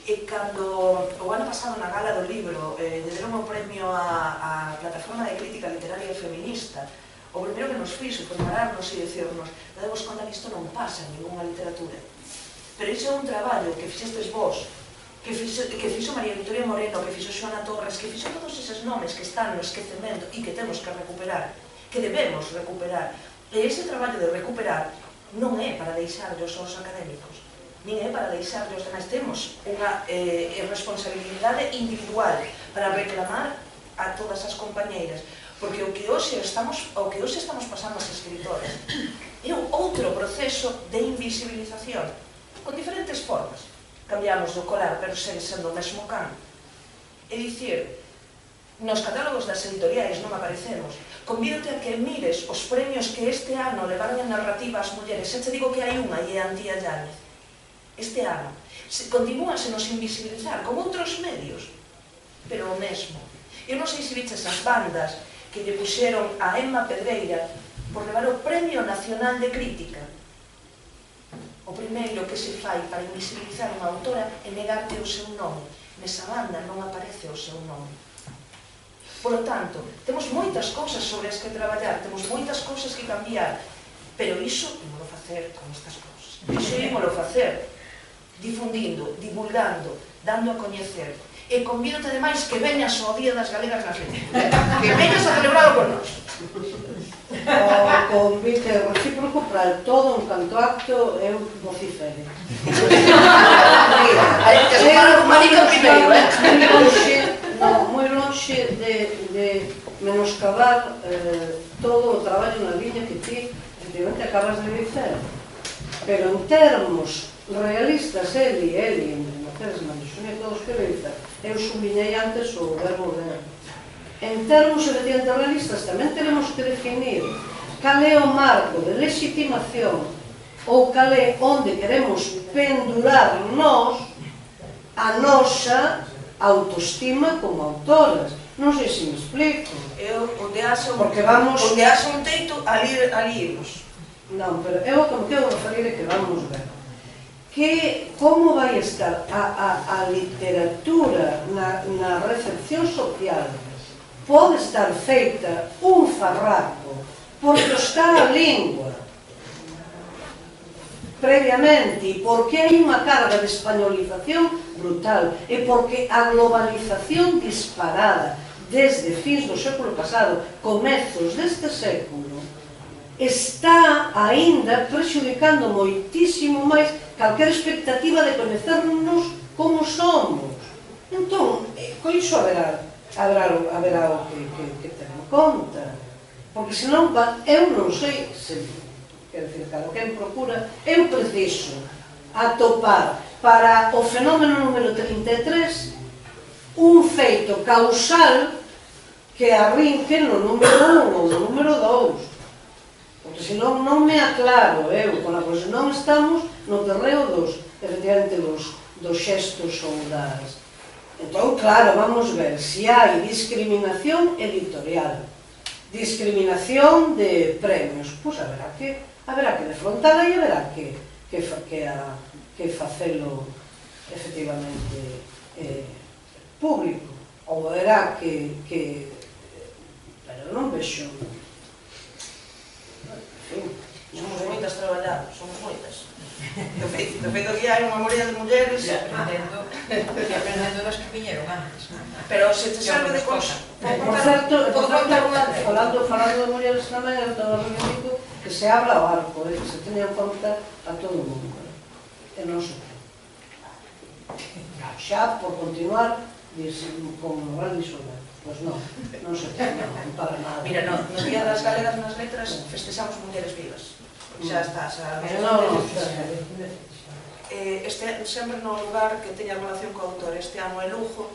e cando o ano pasado na gala do libro lle deron o premio á Plataforma de Crítica Literaria Feminista, o primeiro que nos fixo foi pararnos e dicirnos: damos conta que isto non pasa en ninguna literatura. Pero iso é un traballo que fixestes vos, que fixo María Victoria Moreno, que fixo Xoana Torres, que fixo todos eses nomes que están no esquecemento e que temos que recuperar, que debemos recuperar. E ese traballo de recuperar non é para deixarlos aos académicos, nin é para deixarlos demais. Temos unha responsabilidade individual para reclamar a todas as compañeiras, porque o que hoxe estamos pasando as escritoras é outro proceso de invisibilización, con diferentes formas. Cambiamos do colar, pero segue sendo o mesmo can. É dicir, nos catálogos das editoriais non aparecemos. Convídote a que mires os premios que este ano levaron en narrativa as mulleres. Xa te digo que hai unha, e é Antía Yáñez. Este ano. Continúanse nos invisibilizar, como outros medios, pero o mesmo. Eu non sei se viches as bandas que lle puxeron a Emma Pedreira por levar o Premio Nacional de Crítica. O primeiro que se fai para invisibilizar unha autora é negarte o seu nome. Nesa banda non aparece o seu nome. Por lo tanto, temos moitas cousas sobre as que traballar, temos moitas cousas que cambiar, pero iso ímolo facer con estas cousas. Iso ímolo facer difundindo, divulgando, dando a coñecer. E convídote ademais que veñas ao Día das Galegas nas Letras, que veñas a celebralo con nós. O convite recíproco para todo un canto acto eu vocifere. Te separo con Marica primeiro, moi lonxe de menoscabar todo o traballo na liña que ti efectivamente acabas de dizer, pero en termos realistas, Eli, Mercedes Manixonia, todos que dizer, eu subliñei antes o verbo de. En termos efectivamente realistas tamén tenemos que definir cal é o marco de legitimación ou cal é onde queremos pendurar nós a nosa autoestima como autoras. Non sei se me explico. Onde haxa un teito, ali irmos. Non, pero eu o que me quero referir é que vamos ver como vai estar a literatura na recepción social. Pode estar feita un farraco porque está a lingua. previamente, e porque hai unha carga de españolización brutal, e porque a globalización disparada desde fins do século pasado, comezos deste século, está aínda prexudicando moitísimo máis calquera expectativa de coñecernos como somos. Entón, con iso haberá o que ter en conta, porque senón eu non sei se, quero dicir, claro, quen procura, eu preciso atopar para o fenómeno número 33 un feito causal que arrinque no número 1 ou no número 2, porque senón non me aclaro eu, porque senón estamos no terreo dos, efectivamente, dos xestos ou das... Entón, claro, vamos ver se hai discriminación editorial, discriminación de premios, pois haberá que defrontala e haberá que facelo efectivamente público, ou haberá que pero non vexo. Somos moitas traballando, somos moitas. De feito que hai unha memoria de mulleres aprendendo das que viñeron antes. pero se te sabe de cosas. Por certo, falando de mulleres tamén, eu todo reivindico que se abra o arco, que se teña en conta a todo o mundo, e non se xa por continuar con o Val Disolver. Pois non se teña para nada. Mira, no Día das Galegas nas Letras festexamos mulleres vivas. Xa está, sempre no lugar que teña relación co autor. Este ano é Lugo,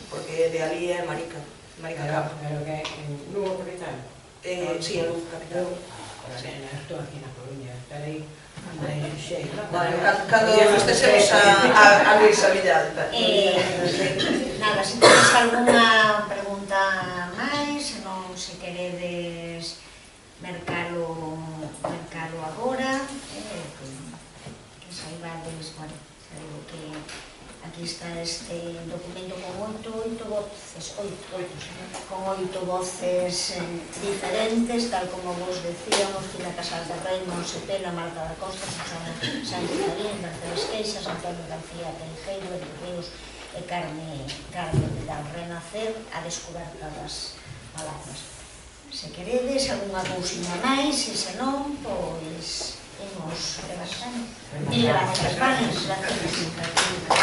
porque de ali é Marica Campo. Pero que en Lugo capital? Si, en Lugo capital. Estou aquí na Coruña, estarei cando festexemos a Luisa Villalta. Nada, se tenes algunha pregunta máis, non se queredes mercalo agora, que saibades, bueno, xa digo que aquí está este documento con oito voces diferentes, tal como vos decíamos, Tina Casal de Rei, Monsepela, Marta da Costa, Susana Sánchez Arín, Mercedes Queixas, Antonio García Teijeiro, Entre Ríos e Carme Vidal. Renacer a descoberta das palabras. Se queredes algunha cousinha máis, e se non, pois imos rebasando. Mil grazas, Vane, gracias.